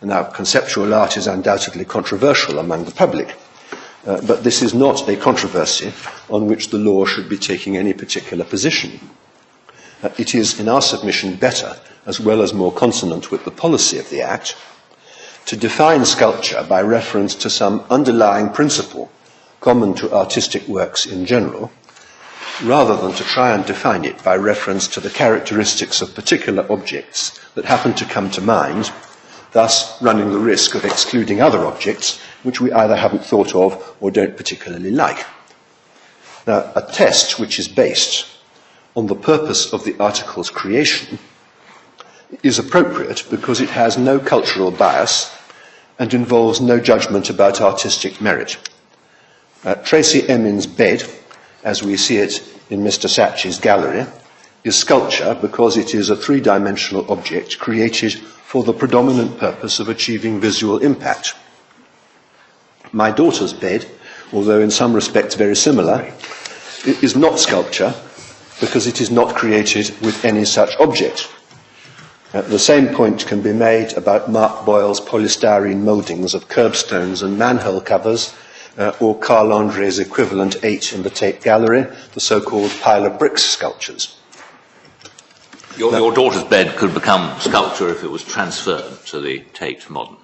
Now, conceptual art is undoubtedly controversial among the public, but this is not a controversy on which the law should be taking any particular position. It is, in our submission, better, as well as more consonant with the policy of the Act, to define sculpture by reference to some underlying principle common to artistic works in general, rather than to try and define it by reference to the characteristics of particular objects that happen to come to mind, thus running the risk of excluding other objects which we either haven't thought of or don't particularly like. Now, a test which is based on the purpose of the article's creation is appropriate because it has no cultural bias and involves no judgment about artistic merit. Tracy Emin's bed, as we see it in Mr. Satch's gallery, is sculpture because it is a three-dimensional object created for the predominant purpose of achieving visual impact. My daughter's bed, although in some respects very similar, is not sculpture because it is not created with any such object. The same point can be made about Mark Boyle's polystyrene mouldings of curbstones and manhole covers, or Carl André's equivalent 8 in the Tate Gallery, the so-called pile of bricks sculptures. Your daughter's bed could become sculpture if it was transferred to the Tate Modern.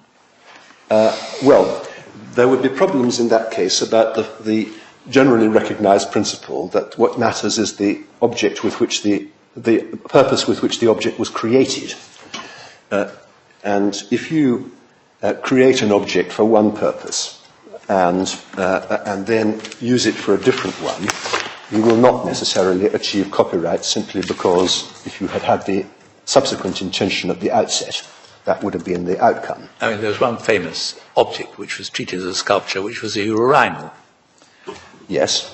Well, there would be problems in that case about the generally recognised principle that what matters is the object with which the purpose with which the object was created. And if you create an object for one purpose and then use it for a different one, you will not necessarily achieve copyright simply because if you had had the subsequent intention at the outset, that would have been the outcome. I mean, there was one famous object which was treated as a sculpture, which was a urinal. Yes.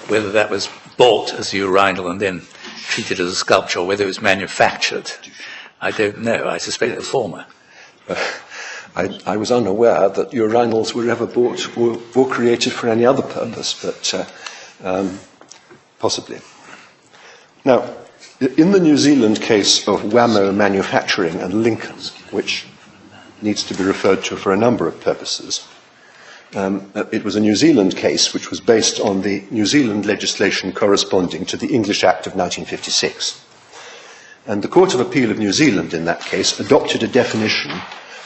Whether that was bought as a urinal and then treated as a sculpture, or whether it was manufactured, I don't know. I suspect the former. I was unaware that urinals were ever bought or created for any other purpose, but possibly. Now, in the New Zealand case of Wamo Manufacturing and Lincoln, which needs to be referred to for a number of purposes, it was a New Zealand case which was based on the New Zealand legislation corresponding to the English Act of 1956. And the Court of Appeal of New Zealand in that case adopted a definition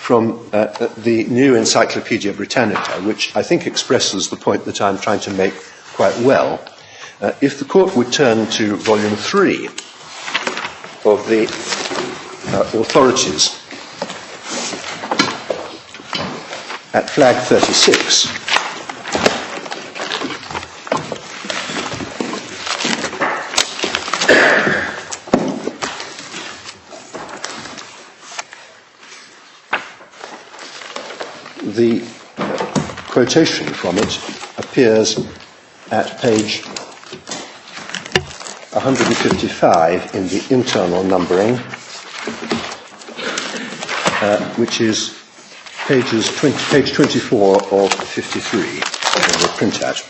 from the new Encyclopaedia Britannica, which I think expresses the point that I'm trying to make quite well. If the Court would turn to Volume 3 of the authorities at flag 36, the quotation from it appears at page 155 in the internal numbering, which is page 24 of 53 in the printout.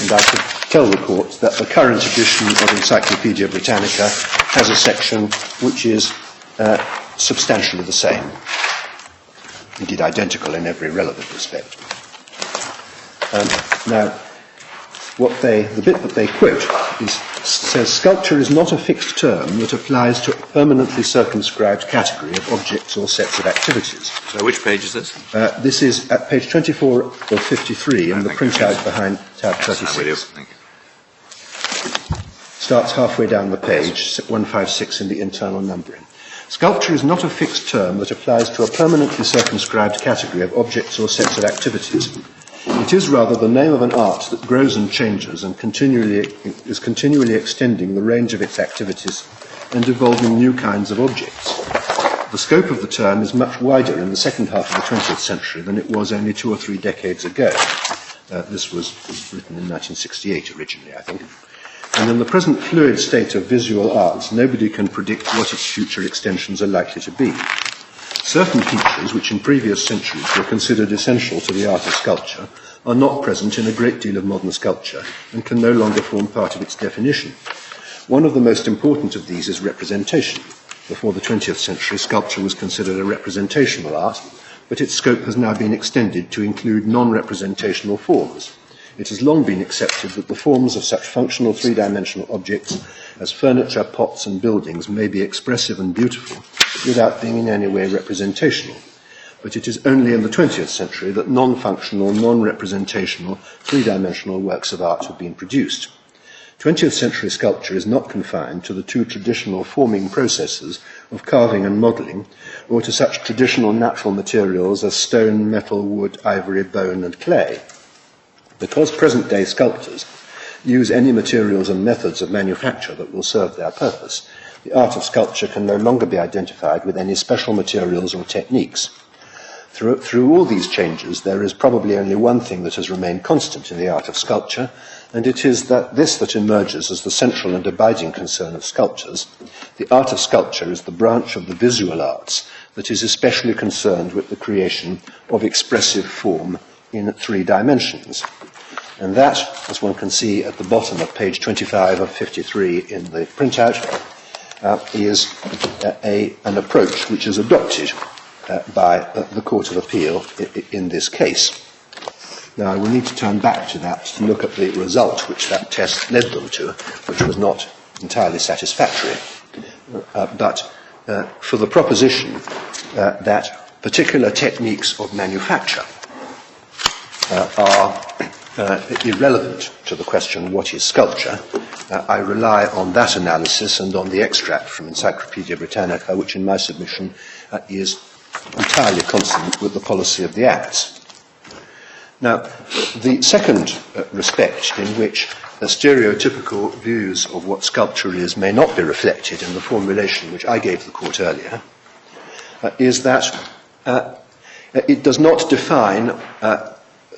And I could tell the Court that the current edition of Encyclopaedia Britannica has a section which is substantially the same, indeed identical in every relevant respect. Now, the bit that they quote says, "Sculpture is not a fixed term that applies to a permanently circumscribed category of objects or sets of activities." So which page is this? This is at page 24 of 53 in the printout behind tab 36. I'm with you. Thank you. Starts halfway down the page, 156 in the internal numbering. "Sculpture is not a fixed term that applies to a permanently circumscribed category of objects or sets of activities. It is rather the name of an art that grows and changes and is continually extending the range of its activities and evolving new kinds of objects. The scope of the term is much wider in the second half of the 20th century than it was only 2 or 3 decades ago." This was written in 1968 originally, I think. "And in the present fluid state of visual arts, nobody can predict what its future extensions are likely to be. Certain features, which in previous centuries were considered essential to the art of sculpture, are not present in a great deal of modern sculpture and can no longer form part of its definition. One of the most important of these is representation. Before the 20th century, sculpture was considered a representational art, but its scope has now been extended to include non-representational forms. It has long been accepted that the forms of such functional three-dimensional objects as furniture, pots and buildings may be expressive and beautiful without being in any way representational. But it is only in the 20th century that non-functional, non-representational, three-dimensional works of art have been produced. 20th century sculpture is not confined to the 2 traditional forming processes of carving and modelling, or to such traditional natural materials as stone, metal, wood, ivory, bone and clay. Because present-day sculptors use any materials and methods of manufacture that will serve their purpose, the art of sculpture can no longer be identified with any special materials or techniques. Through all these changes, there is probably only one thing that has remained constant in the art of sculpture, and it is that this that emerges as the central and abiding concern of sculptors. The art of sculpture is the branch of the visual arts that is especially concerned with the creation of expressive form in 3 dimensions. And that, as one can see at the bottom of page 25 of 53 in the printout, is an approach which is adopted by the Court of Appeal in this case. Now, I will need to turn back to that to look at the result which that test led them to, which was not entirely satisfactory. But for the proposition that particular techniques of manufacture are irrelevant to the question, what is sculpture, I rely on that analysis and on the extract from Encyclopaedia Britannica, which in my submission is entirely consonant with the policy of the Acts. Now, the second respect in which the stereotypical views of what sculpture is may not be reflected in the formulation which I gave the Court earlier is that it does not define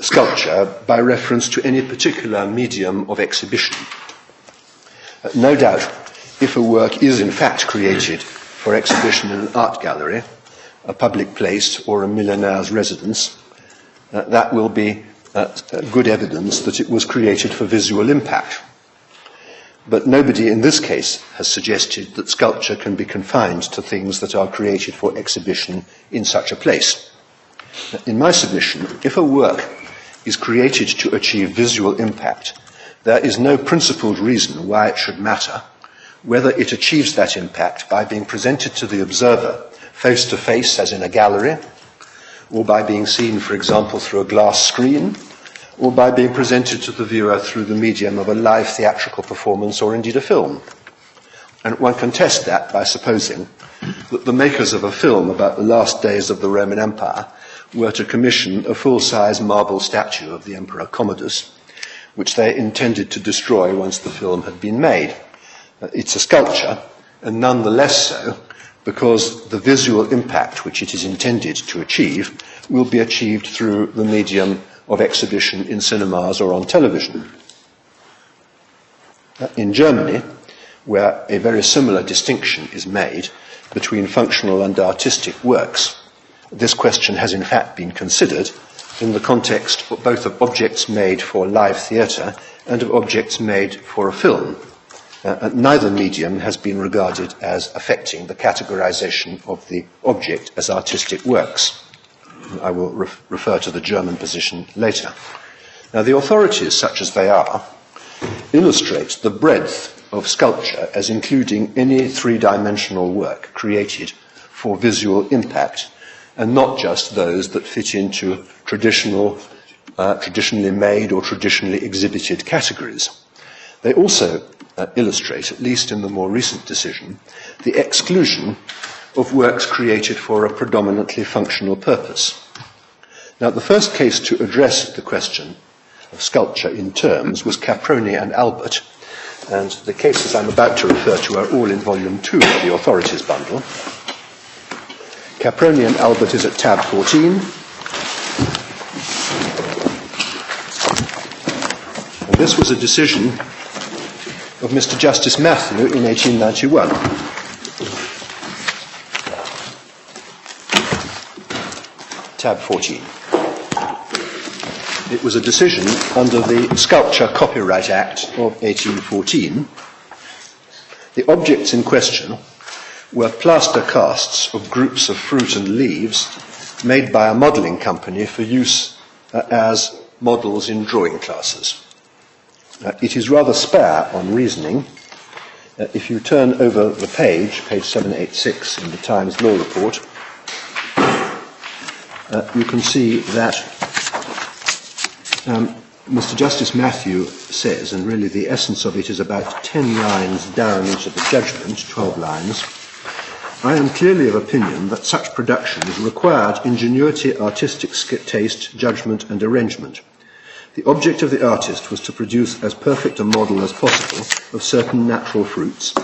sculpture by reference to any particular medium of exhibition. No doubt, if a work is in fact created for exhibition in an art gallery, a public place or a millionaire's residence, that will be good evidence that it was created for visual impact. But nobody in this case has suggested that sculpture can be confined to things that are created for exhibition in such a place. In my submission, if a work is created to achieve visual impact, there is no principled reason why it should matter whether it achieves that impact by being presented to the observer face to face, as in a gallery, or by being seen, for example, through a glass screen, or by being presented to the viewer through the medium of a live theatrical performance or indeed a film. And one can test that by supposing that the makers of a film about the last days of the Roman Empire were to commission a full-size marble statue of the Emperor Commodus, which they intended to destroy once the film had been made. It's a sculpture, and none the less so because the visual impact which it is intended to achieve will be achieved through the medium of exhibition in cinemas or on television. In Germany, where a very similar distinction is made between functional and artistic works, this question has in fact been considered in the context both of objects made for live theatre and of objects made for a film. Neither medium has been regarded as affecting the categorization of the object as artistic works. I will refer to the German position later. Now, the authorities, such as they are, illustrate the breadth of sculpture as including any three-dimensional work created for visual impact, and not just those that fit into traditionally made or traditionally exhibited categories. They also illustrate, at least in the more recent decision, the exclusion of works created for a predominantly functional purpose. Now, the first case to address the question of sculpture in terms was Caproni and Albert, and the cases I'm about to refer to are all in volume 2 of the authorities bundle. Caproni and Albert is at tab 14. And this was a decision of Mr. Justice Matthew in 1891. Tab 14. It was a decision under the Sculpture Copyright Act of 1814. The objects in question were plaster casts of groups of fruit and leaves made by a modelling company for use as models in drawing classes. It is rather spare on reasoning. If you turn over the page 786 in the Times Law Report, you can see that Mr. Justice Matthew says, and really the essence of it is about 10 lines down into the judgment, 12 lines, I am clearly of opinion that such productions required ingenuity, artistic taste, judgment and arrangement. The object of the artist was to produce as perfect a model as possible of certain natural fruits,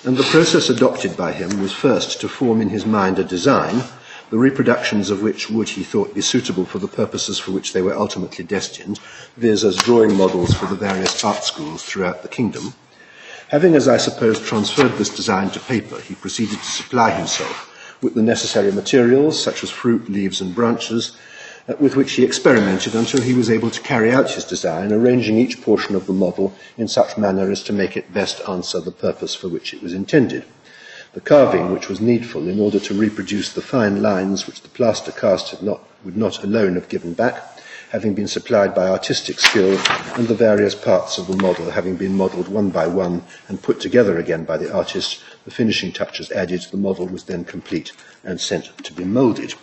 and the process adopted by him was first to form in his mind a design, the reproductions of which would, he thought, be suitable for the purposes for which they were ultimately destined, viz. As drawing models for the various art schools throughout the kingdom. Having, as I suppose, transferred this design to paper, he proceeded to supply himself with the necessary materials, such as fruit, leaves and branches, with which he experimented until he was able to carry out his design, arranging each portion of the model in such manner as to make it best answer the purpose for which it was intended. The carving which was needful in order to reproduce the fine lines which the plaster cast would not alone have given back, having been supplied by artistic skill, and the various parts of the model having been modelled one by one and put together again by the artist, the finishing touches added, the model was then complete and sent to be moulded.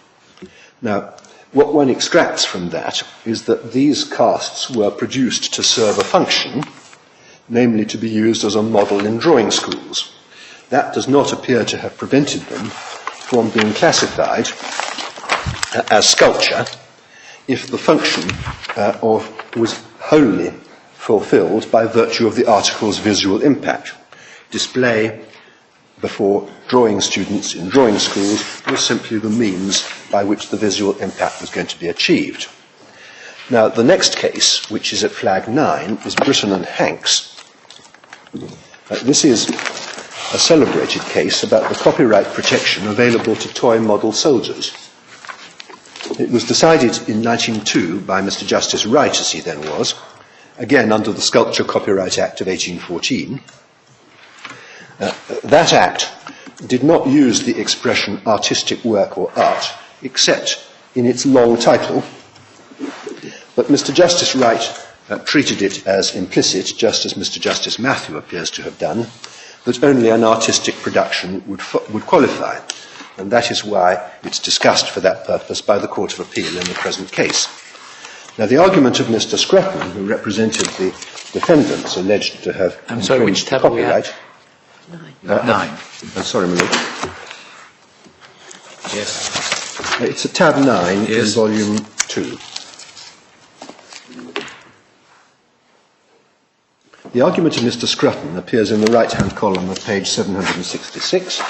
Now, what one extracts from that is that these casts were produced to serve a function, namely to be used as a model in drawing schools. That does not appear to have prevented them from being classified as sculpture if the function was wholly fulfilled by virtue of the article's visual impact. Display before drawing students in drawing schools was simply the means by which the visual impact was going to be achieved. Now, the next case, which is at flag 9, is Britton and Hanks. This is a celebrated case about the copyright protection available to toy model soldiers. It was decided in 1902 by Mr. Justice Wright, as he then was, again under the Sculpture Copyright Act of 1814. That Act did not use the expression artistic work or art, except in its long title, but Mr. Justice Wright treated it as implicit, just as Mr. Justice Matthew appears to have done, that only an artistic production would qualify, and that is why it's discussed for that purpose by the Court of Appeal in the present case. Now, the argument of Mr. Scrutton, who represented the defendants alleged to have which tab are we at? 9. Sorry, my lord. Yes. It's at tab 9 Yes. in volume 2. The argument of Mr. Scrutton appears in the right-hand column of page 766,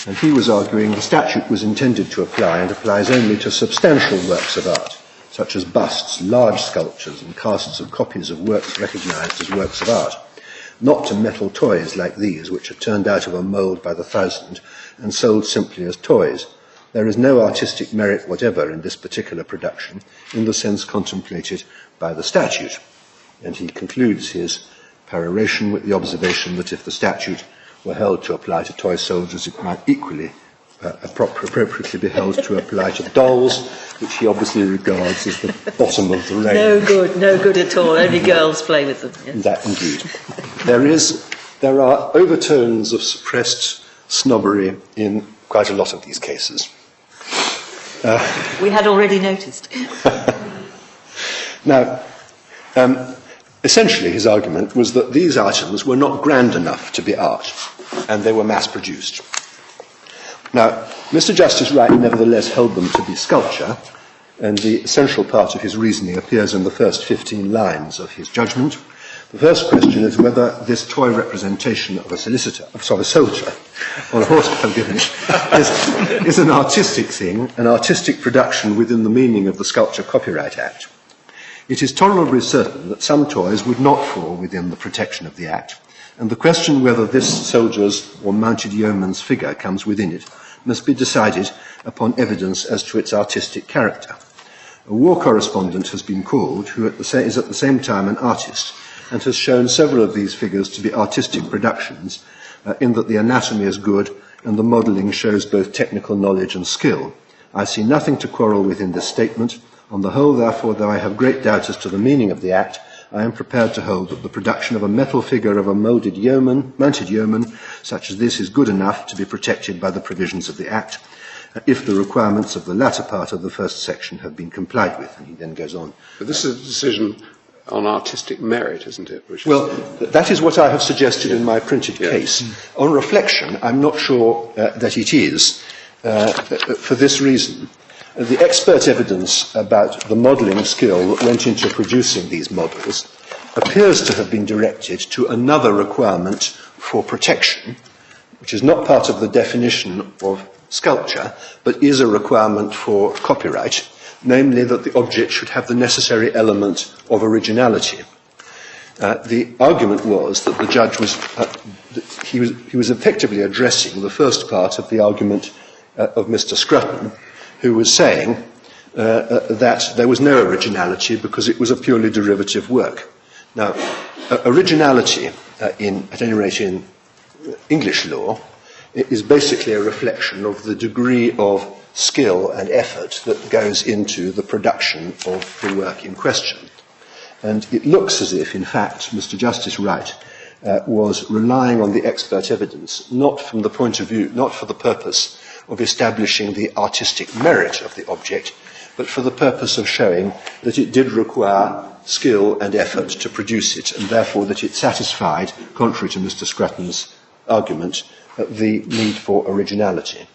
and he was arguing the statute was intended to apply and applies only to substantial works of art, such as busts, large sculptures, and casts of copies of works recognised as works of art, not to metal toys like these, which are turned out of a mould by the thousand and sold simply as toys. There is no artistic merit whatever in this particular production, in the sense contemplated by the statute. And he concludes his peroration with the observation that if the statute were held to apply to toy soldiers, it might equally appropriately be held to apply to dolls, which he obviously regards as the bottom of the range. No good at all. Only girls play with them. Yes. That indeed. There are overtones of suppressed snobbery in quite a lot of these cases. We had already noticed. Now, essentially his argument was that these items were not grand enough to be art, and they were mass-produced. Now, Mr. Justice Wright nevertheless held them to be sculpture, and the essential part of his reasoning appears in the first 15 lines of his judgment. The first question is whether this toy representation of a soldier on a horse, is an artistic thing, an artistic production within the meaning of the Sculpture Copyright Act. It is tolerably certain that some toys would not fall within the protection of the Act, and the question whether this soldier's or mounted yeoman's figure comes within it must be decided upon evidence as to its artistic character. A war correspondent has been called, who is at the same time an artist, and has shown several of these figures to be artistic productions, in that the anatomy is good and the modelling shows both technical knowledge and skill. I see nothing to quarrel with in this statement. On the whole, therefore, though I have great doubt as to the meaning of the Act, I am prepared to hold that the production of a metal figure of a mounted yeoman, such as this, is good enough to be protected by the provisions of the Act, if the requirements of the latter part of the first section have been complied with. And he then goes on. But this is a decision on artistic merit, isn't it? That is what I have suggested in my printed case. On reflection, I'm not sure that it is, for this reason. The expert evidence about the modelling skill that went into producing these models appears to have been directed to another requirement for protection, which is not part of the definition of sculpture, but is a requirement for copyright, namely that the object should have the necessary element of originality. The argument was that the judge was effectively addressing the first part of the argument of Mr. Scrutton, who was saying that there was no originality because it was a purely derivative work. Now, originality, at any rate in English law, is basically a reflection of the degree of skill and effort that goes into the production of the work in question. And it looks as if, in fact, Mr. Justice Wright was relying on the expert evidence, not from the point of view, not for the purpose of establishing the artistic merit of the object, but for the purpose of showing that it did require skill and effort to produce it, and therefore that it satisfied, contrary to Mr. Scrutton's argument, the need for originality.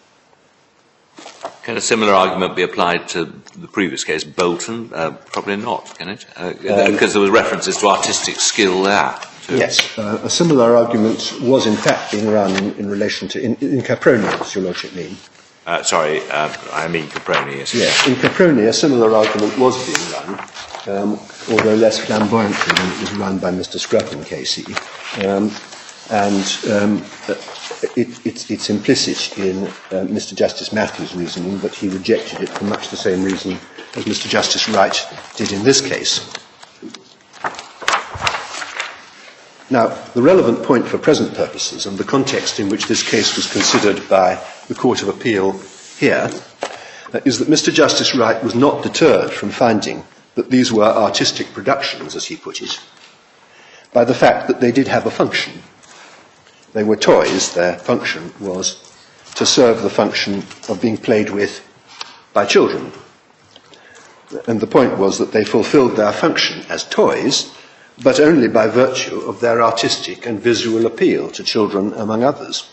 Can a similar argument be applied to the previous case, Bolton? Probably not, can it? Because there was references to artistic skill there. Yes, a similar argument was in fact being run in relation to, in Caproni, does your lordship mean? I mean Caproni, yes. Yes, in Caproni a similar argument was being run, although less flamboyantly than it was run by Mr. Scrutton, KC. and it's implicit in Mr. Justice Matthews' reasoning, but he rejected it for much the same reason as Mr. Justice Wright did in this case. Now, the relevant point for present purposes and the context in which this case was considered by the Court of Appeal here is that Mr. Justice Wright was not deterred from finding that these were artistic productions, as he put it, by the fact that they did have a function. They were toys. Their function was to serve the function of being played with by children. And the point was that they fulfilled their function as toys, but only by virtue of their artistic and visual appeal to children, among others.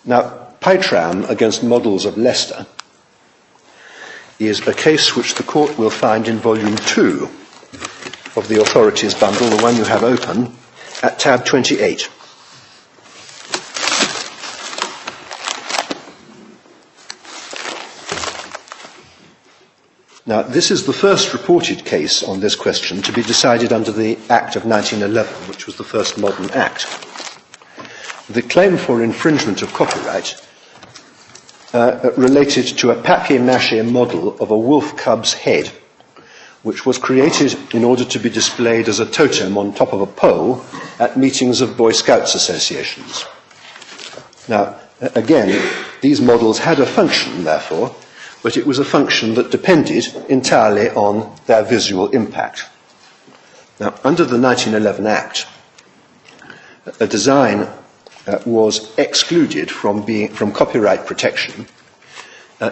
Now, Pytram against Models of Leicester is a case which the Court will find in Volume 2 of the Authorities Bundle, the one you have open, at tab 28. Now, this is the first reported case on this question to be decided under the Act of 1911, which was the first modern act. The claim for infringement of copyright related to a papier-mâché model of a wolf cub's head, which was created in order to be displayed as a totem on top of a pole at meetings of Boy Scouts associations. Now, again, these models had a function, therefore, but it was a function that depended entirely on their visual impact. Now, under the 1911 Act, a design was excluded from copyright protection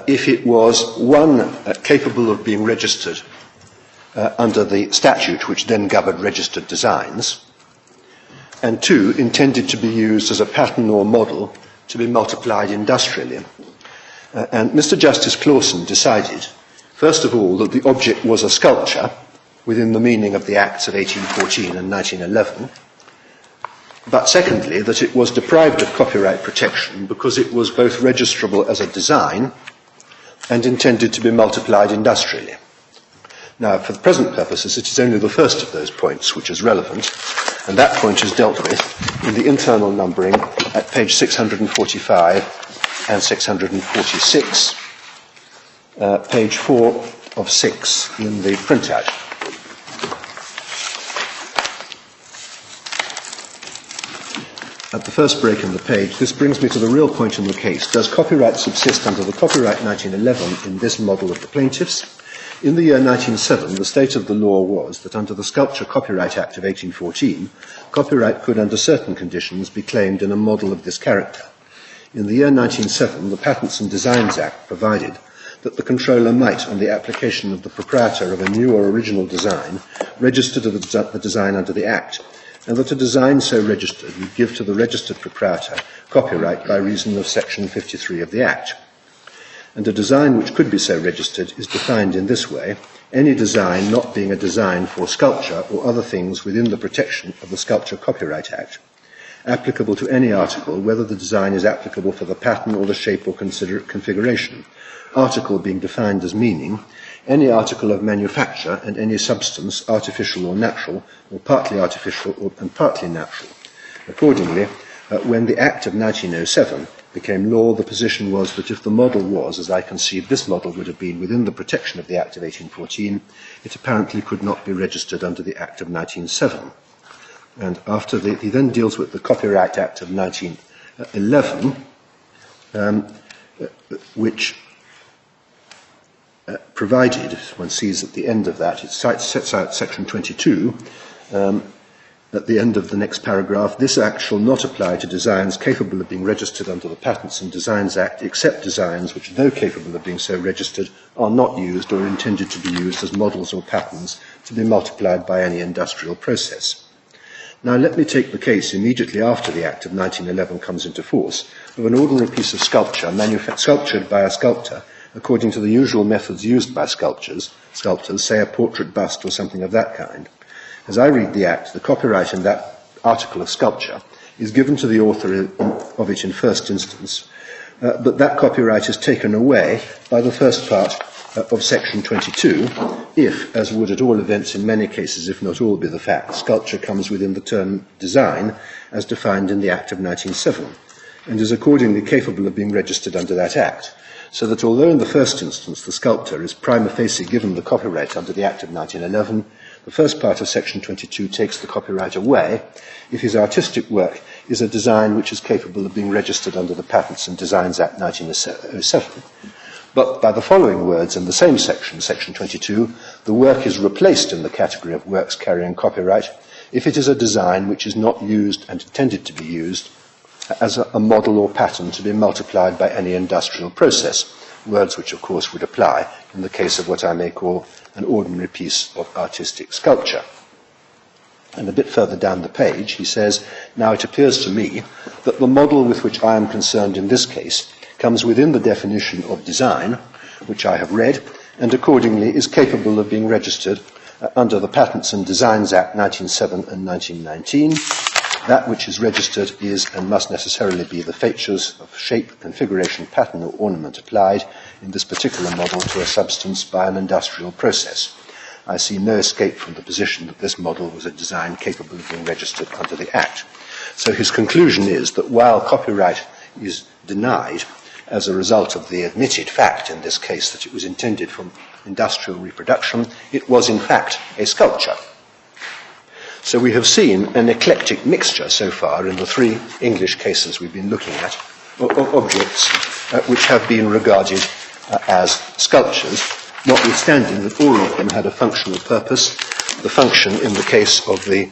if it was, one, capable of being registered under the statute which then governed registered designs, and two, intended to be used as a pattern or model to be multiplied industrially. And Mr. Justice Clawson decided, first of all, that the object was a sculpture within the meaning of the Acts of 1814 and 1911, but secondly, that it was deprived of copyright protection because it was both registrable as a design and intended to be multiplied industrially. Now, for the present purposes, it is only the first of those points which is relevant, and that point is dealt with in the internal numbering at page 645 and 646, page 4 of 6 in the printout. At the first break in the page, this brings me to the real point in the case. Does copyright subsist under the Copyright 1911 in this model of the plaintiffs? In the year 1907, the state of the law was that under the Sculpture Copyright Act of 1814, copyright could, under certain conditions, be claimed in a model of this character. In the year 1907, the Patents and Designs Act provided that the controller might, on the application of the proprietor of a new or original design, register the design under the Act, and that a design so registered would give to the registered proprietor copyright by reason of Section 53 of the Act. And a design which could be so registered is defined in this way: any design not being a design for sculpture or other things within the protection of the Sculpture Copyright Act, applicable to any article, whether the design is applicable for the pattern or the shape or configuration. Article being defined as meaning any article of manufacture and any substance, artificial or natural, or partly artificial and partly natural. Accordingly, when the Act of 1907 became law, the position was that if the model was, as I concede this model would have been, within the protection of the Act of 1814, it apparently could not be registered under the Act of 1907. And after he then deals with the Copyright Act of 1911, which provided, one sees at the end of that, it sets out Section 22, at the end of the next paragraph: this Act shall not apply to designs capable of being registered under the Patents and Designs Act, except designs which, though capable of being so registered, are not used or intended to be used as models or patterns to be multiplied by any industrial process. Now, let me take the case immediately after the Act of 1911 comes into force of an ordinary piece of sculpture sculptured by a sculptor according to the usual methods used by sculptors, say a portrait bust or something of that kind. As I read the Act, the copyright in that article of sculpture is given to the author of it in first instance, but that copyright is taken away by the first part of Section 22 if, as would at all events in many cases, if not all, be the fact, sculpture comes within the term design as defined in the Act of 1907 and is accordingly capable of being registered under that Act, so that although in the first instance the sculptor is prima facie given the copyright under the Act of 1911, the first part of Section 22 takes the copyright away if his artistic work is a design which is capable of being registered under the Patents and Designs Act 1907. But by the following words in the same section, Section 22, the work is replaced in the category of works carrying copyright if it is a design which is not used and intended to be used as a model or pattern to be multiplied by any industrial process, words which of course would apply in the case of what I may call an ordinary piece of artistic sculpture. And a bit further down the page he says, now it appears to me that the model with which I am concerned in this case comes within the definition of design, which I have read, and accordingly is capable of being registered under the Patents and Designs Act 1907 and 1919. That which is registered is and must necessarily be the features of shape, configuration, pattern or ornament applied in this particular model to a substance by an industrial process. I see no escape from the position that this model was a design capable of being registered under the Act. So his conclusion is that while copyright is denied as a result of the admitted fact in this case that it was intended for industrial reproduction, it was in fact a sculpture. So we have seen an eclectic mixture so far in the three English cases we've been looking at of objects which have been regarded as sculptures, notwithstanding that all of them had a functional purpose, the function in the case of the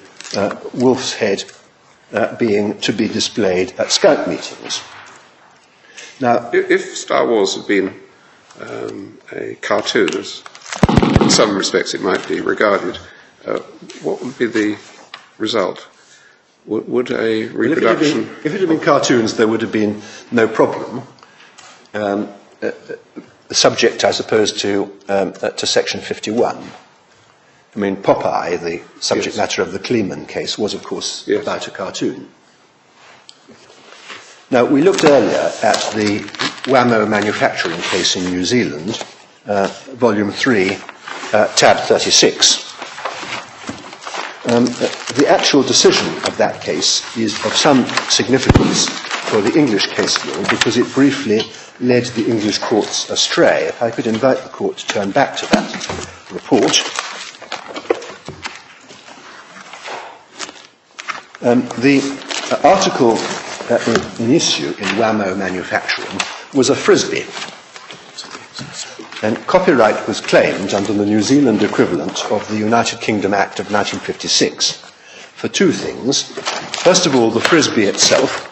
wolf's head being to be displayed at scout meetings. Now, if Star Wars had been a cartoon, as in some respects it might be regarded, what would be the result? Would a reproduction... If it had been cartoons, there would have been no problem. Subject, I suppose, to Section 51. I mean, Popeye, the subject matter of the Kleeman case, was, of course, about a cartoon. Now, we looked earlier at the Whammo manufacturing case in New Zealand, Volume 3, tab 36. The actual decision of that case is of some significance for the English case law because it briefly led the English courts astray. If I could invite the court to turn back to that report. The article in issue in Whammo Manufacturing was a frisbee. And copyright was claimed under the New Zealand equivalent of the United Kingdom Act of 1956 for two things. First of all, the frisbee itself,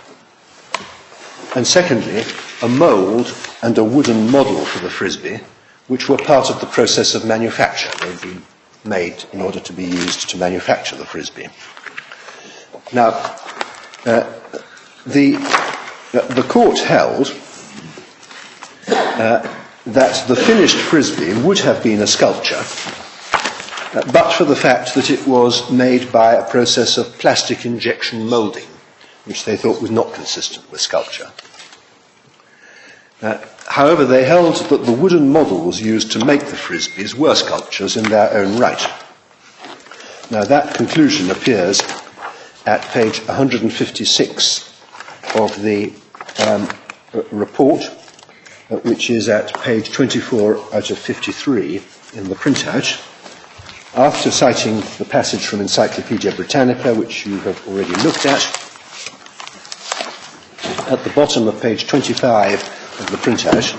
and secondly, a mould and a wooden model for the frisbee, which were part of the process of manufacture. They'd been made in order to be used to manufacture the frisbee. Now, the court held that the finished frisbee would have been a sculpture, but for the fact that it was made by a process of plastic injection moulding, which they thought was not consistent with sculpture. However, they held that the wooden models used to make the frisbees were sculptures in their own right. Now, that conclusion appears at page 156 of the report, which is at page 24 out of 53 in the printout. After citing the passage from Encyclopaedia Britannica, which you have already looked at the bottom of page 25 of the printout,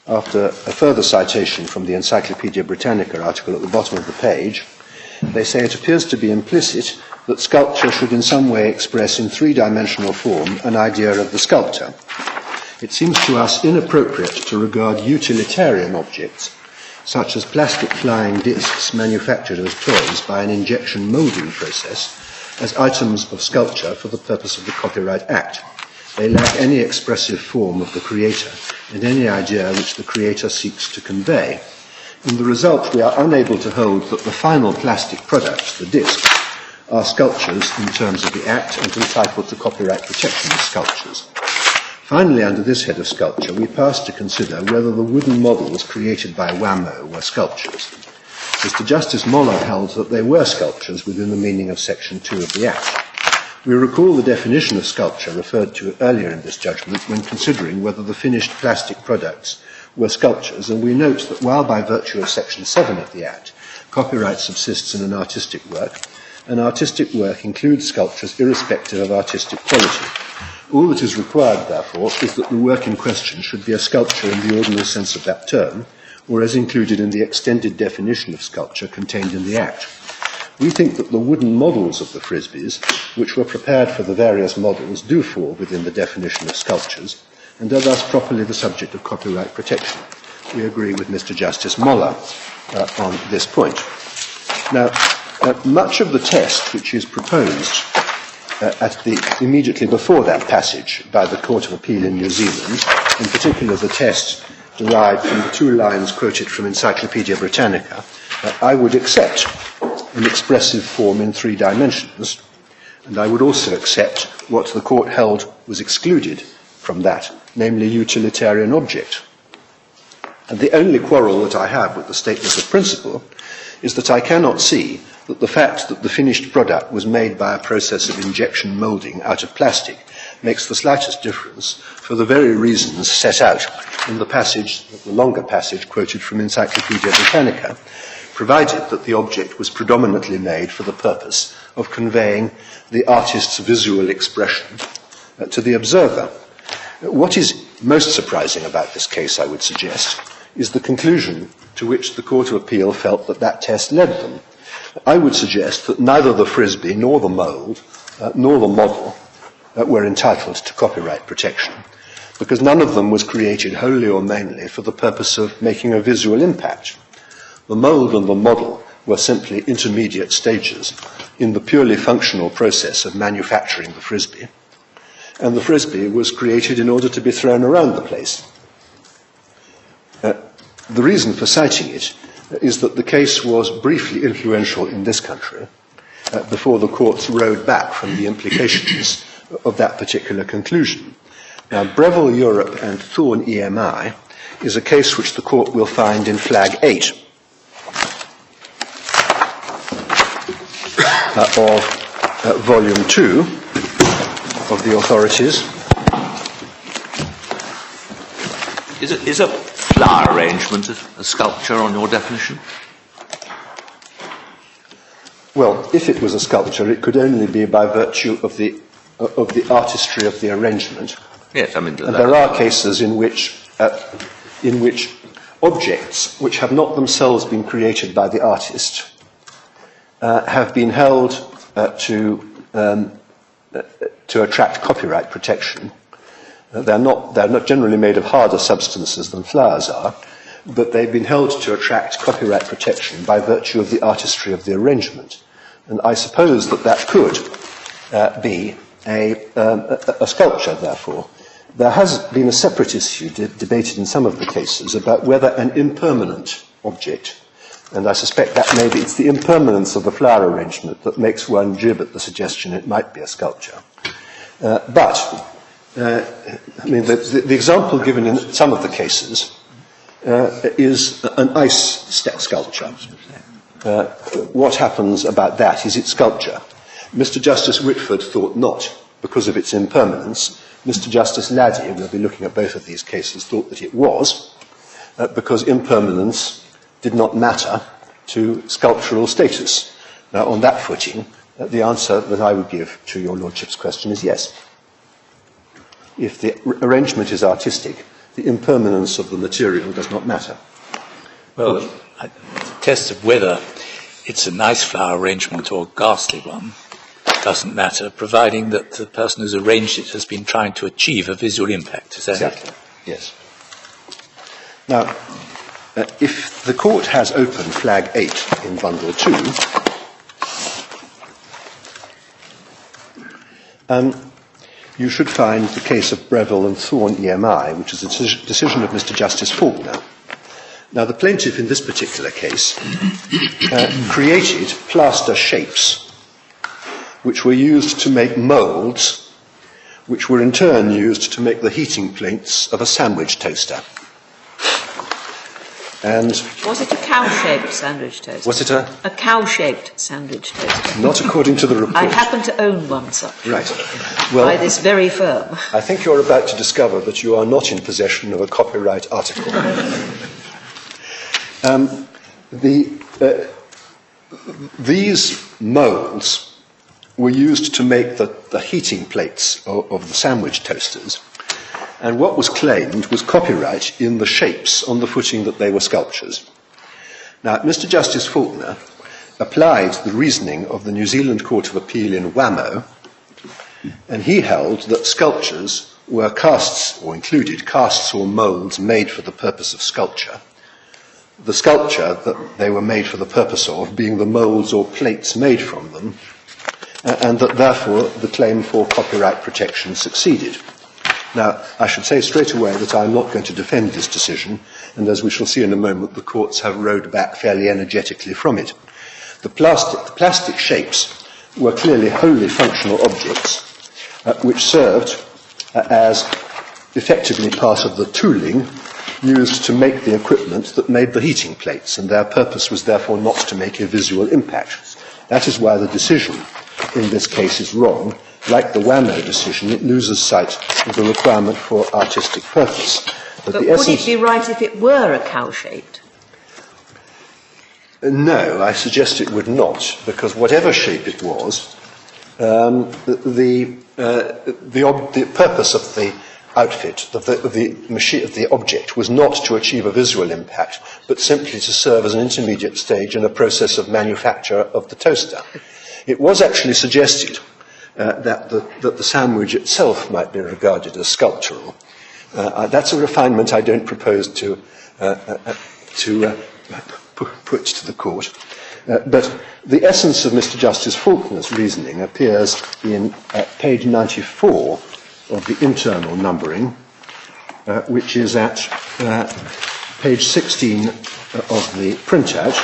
after a further citation from the Encyclopaedia Britannica article at the bottom of the page, they say it appears to be implicit that sculpture should in some way express in three-dimensional form an idea of the sculptor. It seems to us inappropriate to regard utilitarian objects, such as plastic flying discs manufactured as toys by an injection moulding process, as items of sculpture for the purpose of the Copyright Act. They lack any expressive form of the creator and any idea which the creator seeks to convey. In the result, we are unable to hold that the final plastic products, the discs, are sculptures in terms of the Act and entitled to copyright protection as sculptures. Finally, under this head of sculpture, we pass to consider whether the wooden models created by Wamo were sculptures. Mr. Justice Moller held that they were sculptures within the meaning of Section 2 of the Act. We recall the definition of sculpture referred to earlier in this judgment when considering whether the finished plastic products were sculptures, and we note that while by virtue of Section 7 of the Act, copyright subsists in an artistic work includes sculptures irrespective of artistic quality. All that is required, therefore, is that the work in question should be a sculpture in the ordinary sense of that term, or as included in the extended definition of sculpture contained in the Act. We think that the wooden models of the Frisbees, which were prepared for the various models, do fall within the definition of sculptures, and are thus properly the subject of copyright protection. We agree with Mr. Justice Moller on this point. Now, much of the test which is proposed immediately before that passage by the Court of Appeal in New Zealand, in particular the test derived from the 2 lines quoted from Encyclopaedia Britannica, I would accept an expressive form in 3 dimensions, and I would also accept what the court held was excluded from that, namely utilitarian object. And the only quarrel that I have with the statement of principle is that I cannot see that the fact that the finished product was made by a process of injection moulding out of plastic makes the slightest difference for the very reasons set out in the passage, the longer passage quoted from Encyclopaedia Britannica, provided that the object was predominantly made for the purpose of conveying the artist's visual expression to the observer. What is most surprising about this case, I would suggest, is the conclusion to which the Court of Appeal felt that that test led them. I would suggest that neither the Frisbee nor the mould nor the model were entitled to copyright protection, because none of them was created wholly or mainly for the purpose of making a visual impact. The mould and the model were simply intermediate stages in the purely functional process of manufacturing the Frisbee, and the Frisbee was created in order to be thrown around the place. The reason for citing it is that the case was briefly influential in this country before the courts rode back from the implications of that particular conclusion. Now, Breville Europe and Thorne EMI is a case which the court will find in Flag 8 of Volume 2 of the authorities. Is a flower arrangement a sculpture on your definition? Well, if it was a sculpture, it could only be by virtue of the artistry of the arrangement. Yes, I mean... And there are cases in which objects which have not themselves been created by the artist have been held to attract copyright protection. They're not generally made of harder substances than flowers are, but they've been held to attract copyright protection by virtue of the artistry of the arrangement. And I suppose that could be a sculpture, therefore. There has been a separate issue debated in some of the cases about whether an impermanent object, and I suspect that maybe it's the impermanence of the flower arrangement that makes one jib at the suggestion it might be a sculpture. The example given in some of the cases is an ice sculpture. What happens about that? Is it sculpture? Mr. Justice Whitford thought not, because of its impermanence. Mr. Justice Laddie, we'll be looking at both of these cases, thought that it was, because impermanence did not matter to sculptural status. Now, on that footing, the answer that I would give to your Lordship's question is yes. If the arrangement is artistic, the impermanence of the material does not matter. Well, the test of whether it's a nice flower arrangement or a ghastly one doesn't matter, providing that the person who's arranged it has been trying to achieve a visual impact. Is that exactly? Yes. Now, if the court has open Flag 8 in Bundle 2, you should find the case of Breville and Thorne EMI, which is a decision of Mr. Justice Faulkner. Now, the plaintiff in this particular case created plaster shapes which were used to make moulds which were in turn used to make the heating plates of a sandwich toaster. And was it a cow-shaped sandwich toaster? was it a cow-shaped sandwich toaster? Not according to the report. I happen to own one such. Right. Well, by this very firm. I think you're about to discover that you are not in possession of a copyright article. These moulds were used to make the heating plates of the sandwich toasters, and what was claimed was copyright in the shapes on the footing that they were sculptures. Now, Mr. Justice Faulkner applied the reasoning of the New Zealand Court of Appeal in Wamo, and he held that sculptures were casts, or included casts or moulds made for the purpose of sculpture. The sculpture that they were made for the purpose of being the moulds or plates made from them, and that therefore the claim for copyright protection succeeded. Now, I should say straight away that I'm not going to defend this decision, and as we shall see in a moment, the courts have rowed back fairly energetically from it. The plastic shapes were clearly wholly functional objects, which served as effectively part of the tooling used to make the equipment that made the heating plates, and their purpose was therefore not to make a visual impact. That is why the decision in this case is wrong. Like the Wamo decision, it loses sight of the requirement for artistic purpose. But would it be right if it were a cow-shaped? No, I suggest it would not, because whatever shape it was, the purpose of the outfit, of the object, was not to achieve a visual impact, but simply to serve as an intermediate stage in a process of manufacture of the toaster. It was actually suggested that the sandwich itself might be regarded as sculptural. That's a refinement I don't propose to put to the court. But the essence of Mr. Justice Faulkner's reasoning appears in page 94 of the internal numbering, which is at page 16 of the printout.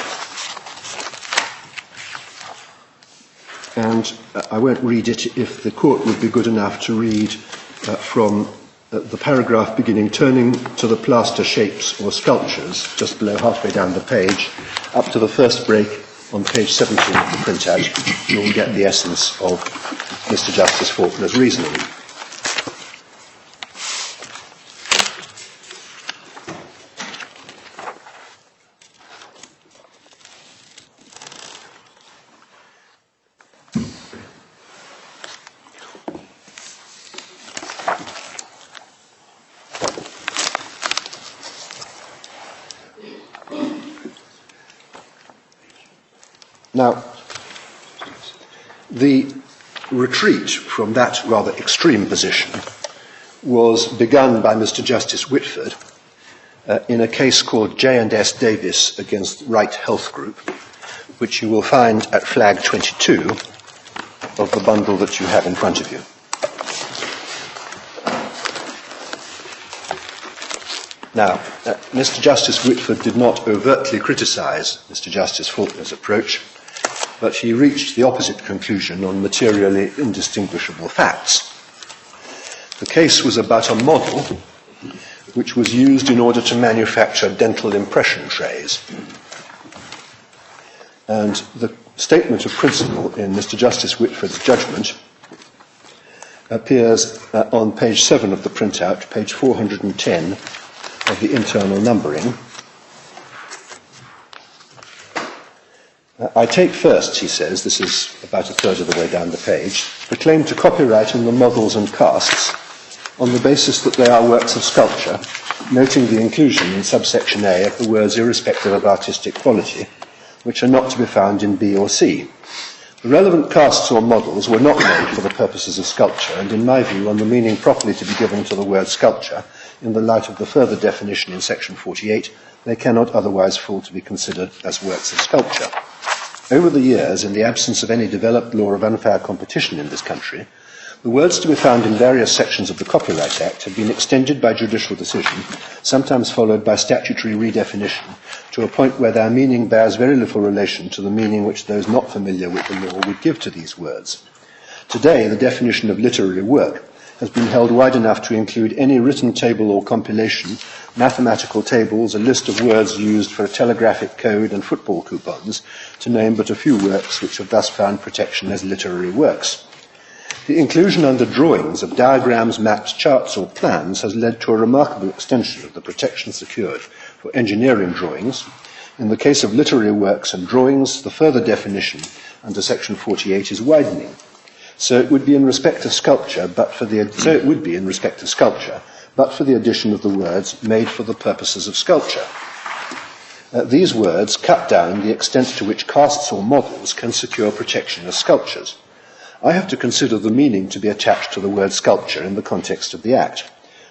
And I won't read it if the court would be good enough to read from the paragraph beginning, turning to the plaster shapes or sculptures, just below halfway down the page, up to the first break on page 17 of the printout. You'll get the essence of Mr. Justice Faulkner's reasoning. Now, the retreat from that rather extreme position was begun by Mr. Justice Whitford in a case called J&S Davis against Right Health Group, which you will find at flag 22 of the bundle that you have in front of you. Now, Mr. Justice Whitford did not overtly criticise Mr. Justice Faulkner's approach, but he reached the opposite conclusion on materially indistinguishable facts. The case was about a model which was used in order to manufacture dental impression trays. And the statement of principle in Mr. Justice Whitford's judgment appears on page 7 of the printout, page 410 of the internal numbering. I take first, he says, this is about a third of the way down the page, the claim to copyright in the models and casts on the basis that they are works of sculpture, noting the inclusion in subsection A of the words irrespective of artistic quality, which are not to be found in B or C. The relevant casts or models were not made for the purposes of sculpture, and in my view, on the meaning properly to be given to the word sculpture, in the light of the further definition in section 48, they cannot otherwise fall to be considered as works of sculpture. Over the years, in the absence of any developed law of unfair competition in this country, the words to be found in various sections of the Copyright Act have been extended by judicial decision, sometimes followed by statutory redefinition, to a point where their meaning bears very little relation to the meaning which those not familiar with the law would give to these words. Today, the definition of literary work has been held wide enough to include any written table or compilation, mathematical tables, a list of words used for a telegraphic code and football coupons, to name but a few works which have thus found protection as literary works. The inclusion under drawings of diagrams, maps, charts or plans has led to a remarkable extension of the protection secured for engineering drawings. In the case of literary works and drawings, the further definition under section 48 is widening. So it would be in respect of sculpture, but for the addition of the words "made for the purposes of sculpture." These words cut down the extent to which casts or models can secure protection as sculptures. I have to consider the meaning to be attached to the word sculpture in the context of the Act.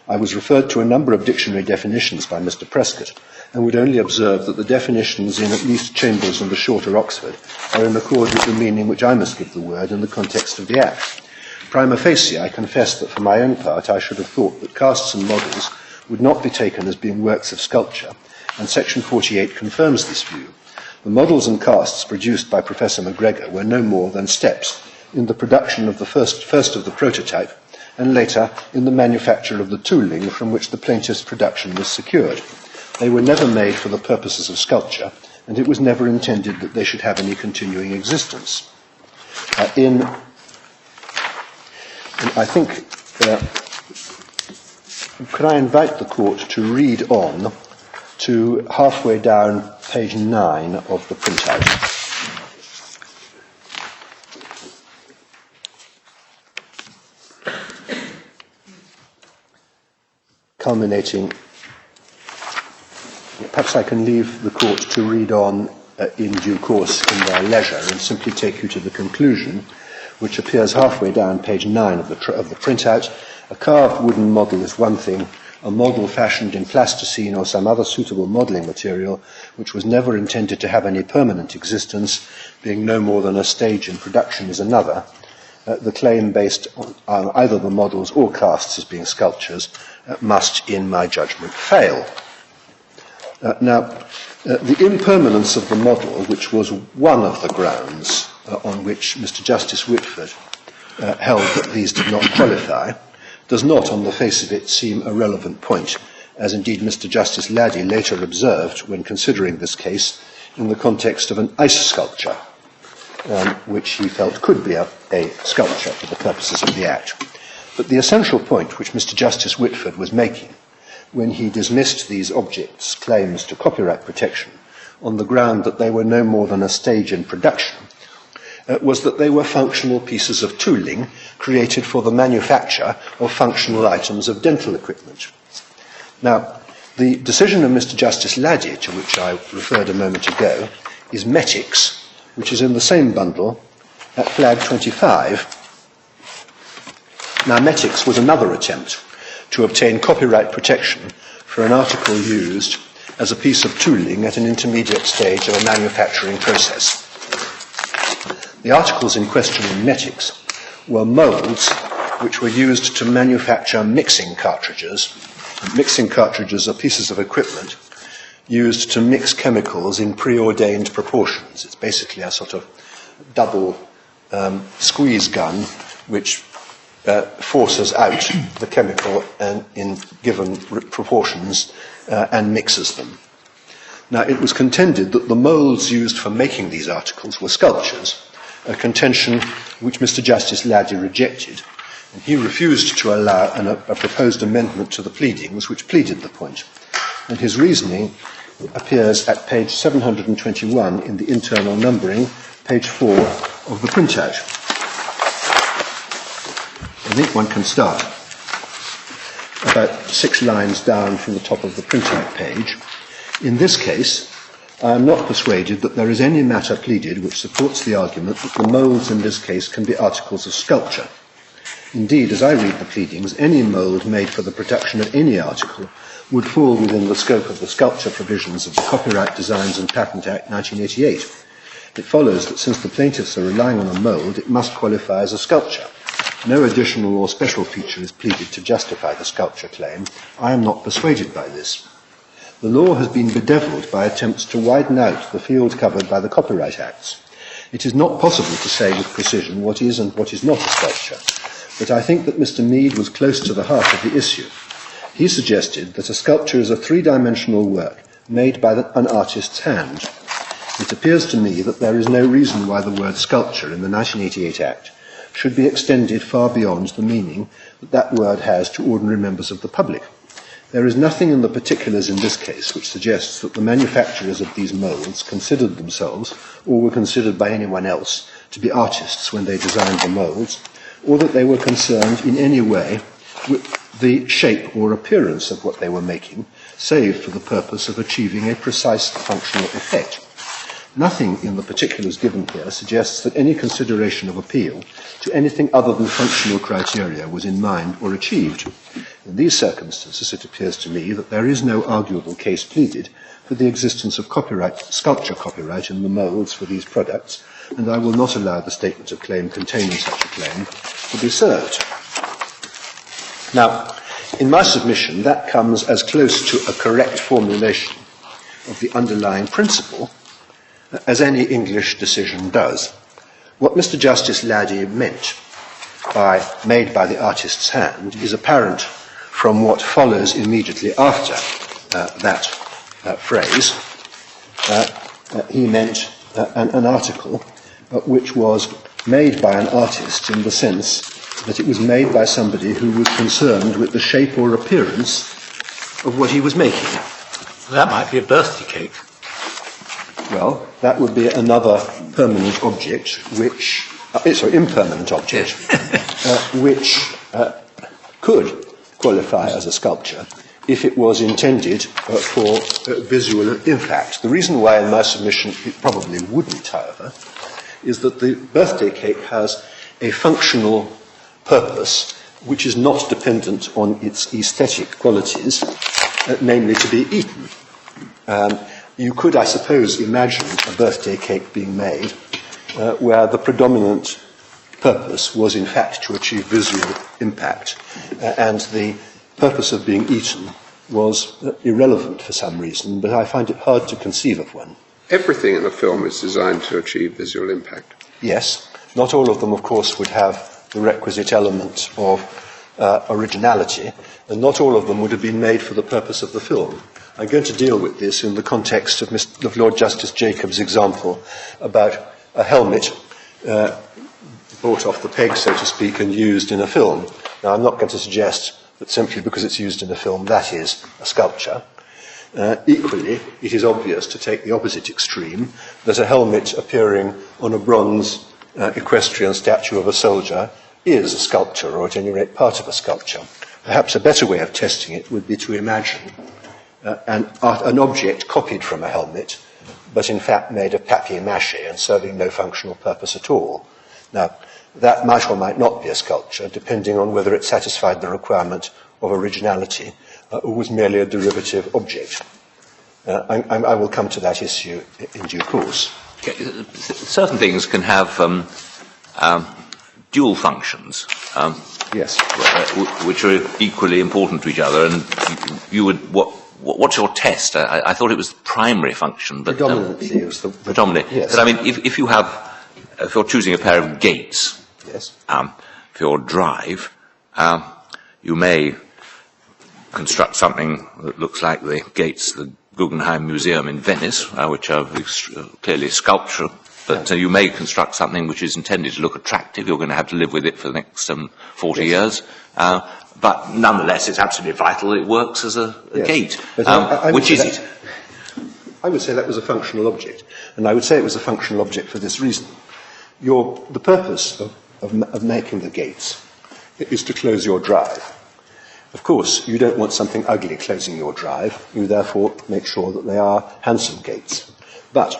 I was referred to a number of dictionary definitions by Mr. Prescott, and would only observe that the definitions in at least Chambers and the shorter Oxford are in accord with the meaning which I must give the word in the context of the Act. Prima facie, I confess that for my own part I should have thought that casts and models would not be taken as being works of sculpture, and section 48 confirms this view. The models and casts produced by Professor MacGregor were no more than steps in the production of the first of the prototype, and later in the manufacture of the tooling from which the plaintiff's production was secured. They were never made for the purposes of sculpture, and it was never intended that they should have any continuing existence. Could I invite the Court to read on to halfway down page 9 of the printout. Culminating, perhaps I can leave the Court to read on in due course in their leisure and simply take you to the conclusion, which appears halfway down page 9 of the printout. A carved wooden model is one thing, a model fashioned in plasticine or some other suitable modelling material, which was never intended to have any permanent existence, being no more than a stage in production, is another. The claim based on either the models or casts as being sculptures must, in my judgment, fail. The impermanence of the model, which was one of the grounds on which Mr. Justice Whitford held that these did not qualify, does not, on the face of it, seem a relevant point, as indeed Mr. Justice Laddie later observed when considering this case in the context of an ice sculpture, which he felt could be a sculpture for the purposes of the Act. But the essential point which Mr. Justice Whitford was making when he dismissed these objects' claims to copyright protection on the ground that they were no more than a stage in production was that they were functional pieces of tooling created for the manufacture of functional items of dental equipment. Now, the decision of Mr. Justice Laddie, to which I referred a moment ago, is Metix, which is in the same bundle at flag 25. Now, Metix was another attempt to obtain copyright protection for an article used as a piece of tooling at an intermediate stage of a manufacturing process. The articles in question in Metix were moulds which were used to manufacture mixing cartridges. Mixing cartridges are pieces of equipment used to mix chemicals in preordained proportions. It's basically a sort of double squeeze gun which forces out the chemical in given proportions and mixes them. Now, it was contended that the moulds used for making these articles were sculptures, a contention which Mr. Justice Laddie rejected, and he refused to allow a proposed amendment to the pleadings which pleaded the point. And his reasoning appears at page 721 in the internal numbering, page 4 of the printout. I think one can start about 6 lines down from the top of the printout page. In this case, I am not persuaded that there is any matter pleaded which supports the argument that the moulds in this case can be articles of sculpture. Indeed, as I read the pleadings, any mould made for the production of any article would fall within the scope of the sculpture provisions of the Copyright Designs and Patent Act 1988. It follows that since the plaintiffs are relying on a mould, it must qualify as a sculpture. No additional or special feature is pleaded to justify the sculpture claim. I am not persuaded by this. The law has been bedevilled by attempts to widen out the field covered by the Copyright Acts. It is not possible to say with precision what is and what is not a sculpture. but I think that Mr. Mead was close to the heart of the issue. He suggested that a sculpture is a three-dimensional work made by an artist's hand. It appears to me that there is no reason why the word sculpture in the 1988 Act should be extended far beyond the meaning that that word has to ordinary members of the public. There is nothing in the particulars in this case which suggests that the manufacturers of these moulds considered themselves, or were considered by anyone else, to be artists when they designed the moulds, or that they were concerned in any way with the shape or appearance of what they were making, save for the purpose of achieving a precise functional effect. Nothing in the particulars given here suggests that any consideration of appeal to anything other than functional criteria was in mind or achieved. In these circumstances, it appears to me that there is no arguable case pleaded for the existence of sculpture copyright in the moulds for these products, and I will not allow the statement of claim containing such a claim to be served. Now, in my submission, that comes as close to a correct formulation of the underlying principle as any English decision does. What Mr. Justice Laddie meant by made by the artist's hand is apparent from what follows immediately after that phrase. He meant an article which was made by an artist in the sense that it was made by somebody who was concerned with the shape or appearance of what he was making. That might be a birthday cake. Well, that would be another permanent object, impermanent object, which could qualify as a sculpture if it was intended for visual impact. The reason why in my submission it probably wouldn't, however, is that the birthday cake has a functional purpose which is not dependent on its aesthetic qualities, namely to be eaten. You could, I suppose, imagine a birthday cake being made where the predominant purpose was in fact to achieve visual impact, and the purpose of being eaten was irrelevant for some reason, but I find it hard to conceive of one. Everything in a film is designed to achieve visual impact. Yes, not all of them, of course, would have the requisite element of originality, and not all of them would have been made for the purpose of the film. I'm going to deal with this in the context of Lord Justice Jacobs' example about a helmet brought off the peg, so to speak, and used in a film. Now, I'm not going to suggest that simply because it's used in a film, that is a sculpture. Equally, it is obvious to take the opposite extreme, that a helmet appearing on a bronze equestrian statue of a soldier is a sculpture, or at any rate part of a sculpture. Perhaps a better way of testing it would be to imagine an object copied from a helmet, but in fact made of papier-mâché and serving no functional purpose at all. Now, that might or might not be a sculpture, depending on whether it satisfied the requirement of originality or was merely a derivative object. I will come to that issue in due course. Certain things can have dual functions. Yes. Which are equally important to each other, and you would what's your test? I thought it was the primary function, but predominantly it was the predominantly. Yes. But I mean, if you're choosing a pair of gates, yes, for your drive, you may construct something that looks like the gates of the Guggenheim Museum in Venice, which are clearly sculptural. But you may construct something which is intended to look attractive. You're going to have to live with it for the next 40 years. But nonetheless, it's absolutely vital that it works as a gate. Which is it? I would say that was a functional object. And I would say it was a functional object for this reason. The purpose of making the gates is to close your drive. Of course, you don't want something ugly closing your drive. You therefore make sure that they are handsome gates. But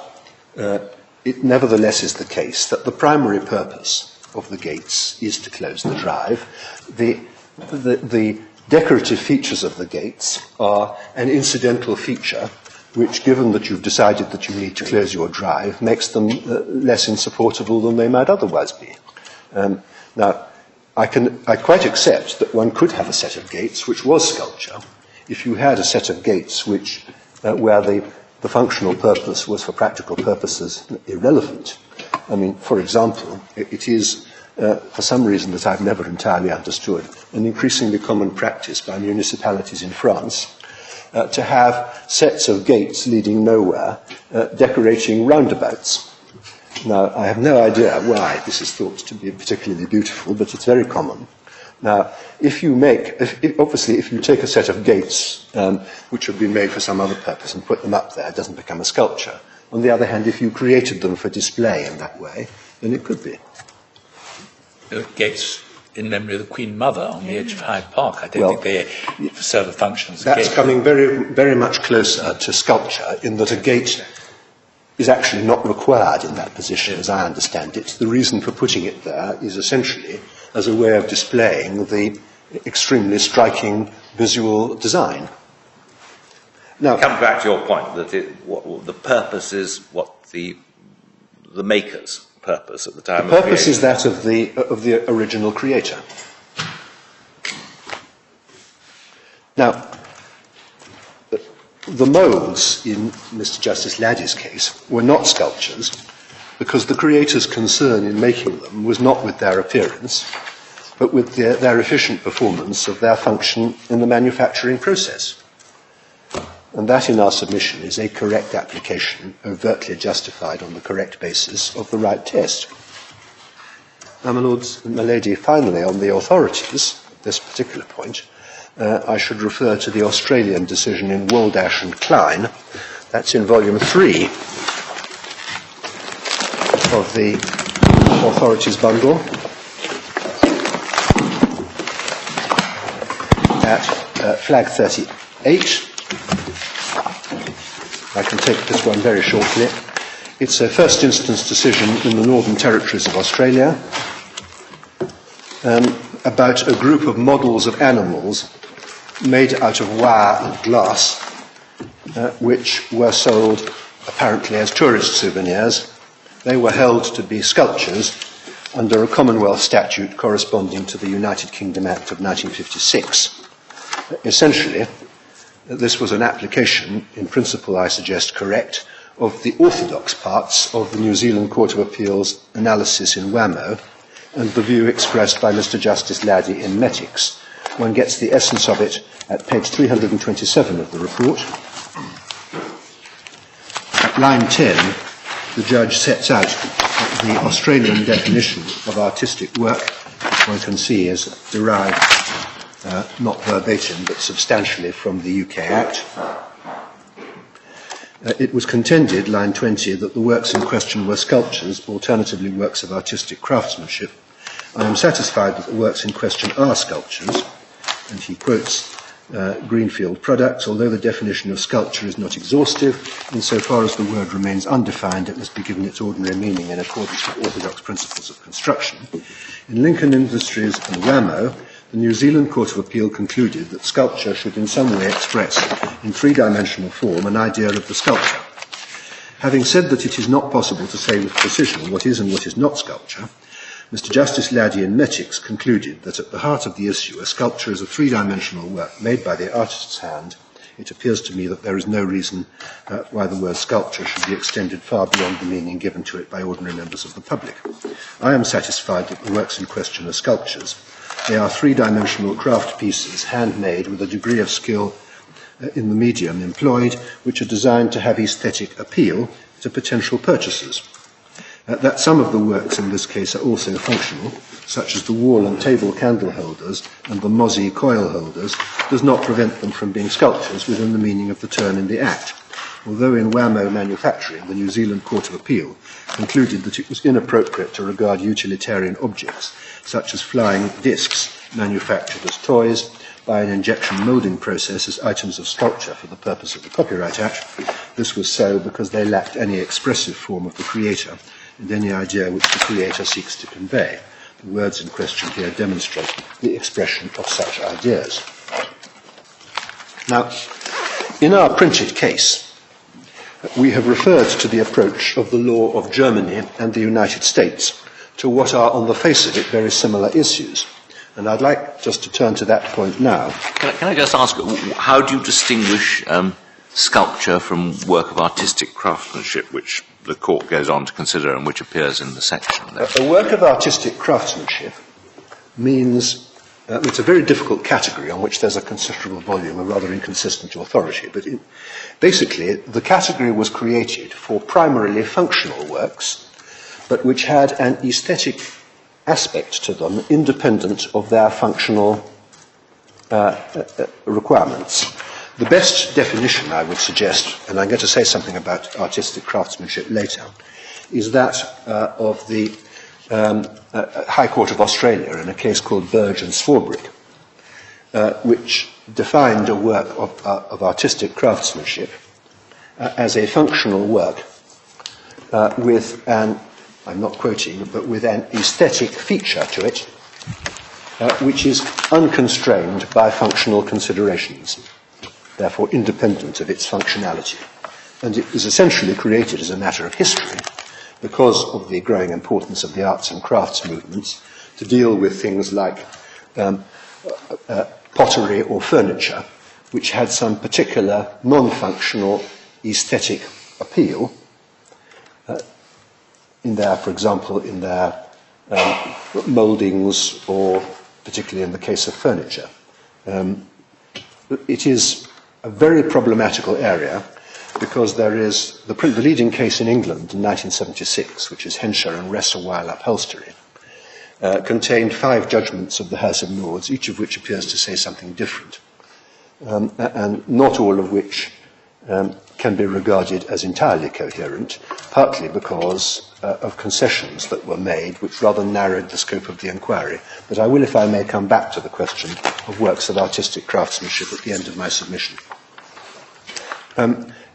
it nevertheless is the case that the primary purpose of the gates is to close the drive. The decorative features of the gates are an incidental feature which, given that you've decided that you need to close your drive, makes them less insupportable than they might otherwise be. Now, I quite accept that one could have a set of gates which was sculpture. If you had a set of gates which, where the functional purpose was for practical purposes irrelevant. I mean, for example, it is for some reason that I've never entirely understood, an increasingly common practice by municipalities in France to have sets of gates leading nowhere, decorating roundabouts. Now, I have no idea why this is thought to be particularly beautiful, but it's very common. Now, if you take a set of gates which have been made for some other purpose and put them up there, it doesn't become a sculpture. On the other hand, if you created them for display in that way, then it could be. The gates in memory of the Queen Mother on the edge of Hyde Park. I don't think they serve a function as a gate. That's coming very, very much closer to sculpture in that a gate is actually not required in that position, as I understand it. The reason for putting it there is essentially as a way of displaying the extremely striking visual design. Now, Come back to your point that what the purpose is what the maker's purpose at the time. The purpose is that of the original creator. Now, the moulds in Mr. Justice Laddie's case were not sculptures because the creator's concern in making them was not with their appearance, but with their efficient performance of their function in the manufacturing process. And that, in our submission, is a correct application, overtly justified on the correct basis of the right test. Now, my lords and my lady, finally, on the authorities, at this particular point, I should refer to the Australian decision in Waldash and Klein. That's in volume 3 of the authorities bundle at flag 38. I can take this one very shortly. It's a first instance decision in the Northern Territories of Australia about a group of models of animals made out of wire and glass, which were sold apparently as tourist souvenirs. They were held to be sculptures under a Commonwealth statute corresponding to the United Kingdom Act of 1956. Essentially, this was an application, in principle I suggest correct, of the orthodox parts of the New Zealand Court of Appeal's analysis in Wamo and the view expressed by Mr. Justice Laddie in Metix. One gets the essence of it at page 327 of the report. At line 10, the judge sets out the Australian definition of artistic work, which one can see is derived not verbatim, but substantially from the UK Act. It was contended, line 20, that the works in question were sculptures, alternatively works of artistic craftsmanship. I am satisfied that the works in question are sculptures, and he quotes Greenfield products, although the definition of sculpture is not exhaustive, insofar as the word remains undefined, it must be given its ordinary meaning in accordance with orthodox principles of construction. In Lincoln Industries and Wamo, the New Zealand Court of Appeal concluded that sculpture should in some way express in three-dimensional form an idea of the sculpture. Having said that it is not possible to say with precision what is and what is not sculpture, Mr. Justice Laddie in Metix concluded that at the heart of the issue, a sculpture is a three-dimensional work made by the artist's hand. It appears to me that there is no reason why the word sculpture should be extended far beyond the meaning given to it by ordinary members of the public. I am satisfied that the works in question are sculptures. They are three-dimensional craft pieces, handmade with a degree of skill in the medium employed, which are designed to have aesthetic appeal to potential purchasers. That some of the works in this case are also functional, such as the wall and table candle holders and the mozzie coil holders, does not prevent them from being sculptures within the meaning of the term in the Act. Although in Wamo Manufacturing, the New Zealand Court of Appeal concluded that it was inappropriate to regard utilitarian objects, such as flying discs manufactured as toys by an injection moulding process as items of sculpture for the purpose of the Copyright Act, this was so because they lacked any expressive form of the creator and any idea which the creator seeks to convey. The words in question here demonstrate the expression of such ideas. Now, in our printed case, we have referred to the approach of the law of Germany and the United States to what are, on the face of it, very similar issues. And I'd like just to turn to that point now. Can I just ask, how do you distinguish sculpture from work of artistic craftsmanship, which the court goes on to consider and which appears in the section there? A work of artistic craftsmanship means it's a very difficult category on which there's a considerable volume of rather inconsistent authority, but basically the category was created for primarily functional works, but which had an aesthetic aspect to them independent of their functional requirements. The best definition, I would suggest, and I'm going to say something about artistic craftsmanship later, is that of the High Court of Australia in a case called Burge and Swarbrick, which defined a work of artistic craftsmanship as a functional work with an, I'm not quoting, but with an aesthetic feature to it, which is unconstrained by functional considerations, therefore independent of its functionality. And it was essentially created as a matter of history because of the growing importance of the arts and crafts movements to deal with things like pottery or furniture, which had some particular non-functional aesthetic appeal in their, for example, in their mouldings, or particularly in the case of furniture. It is a very problematical area because there is the leading case in England in 1976, which is Hensher and Resserwile upholstery, contained 5 judgments of the House of Lords, each of which appears to say something different, and not all of which can be regarded as entirely coherent, partly because of concessions that were made, which rather narrowed the scope of the inquiry. But I will, if I may, come back to the question of works of artistic craftsmanship at the end of my submission.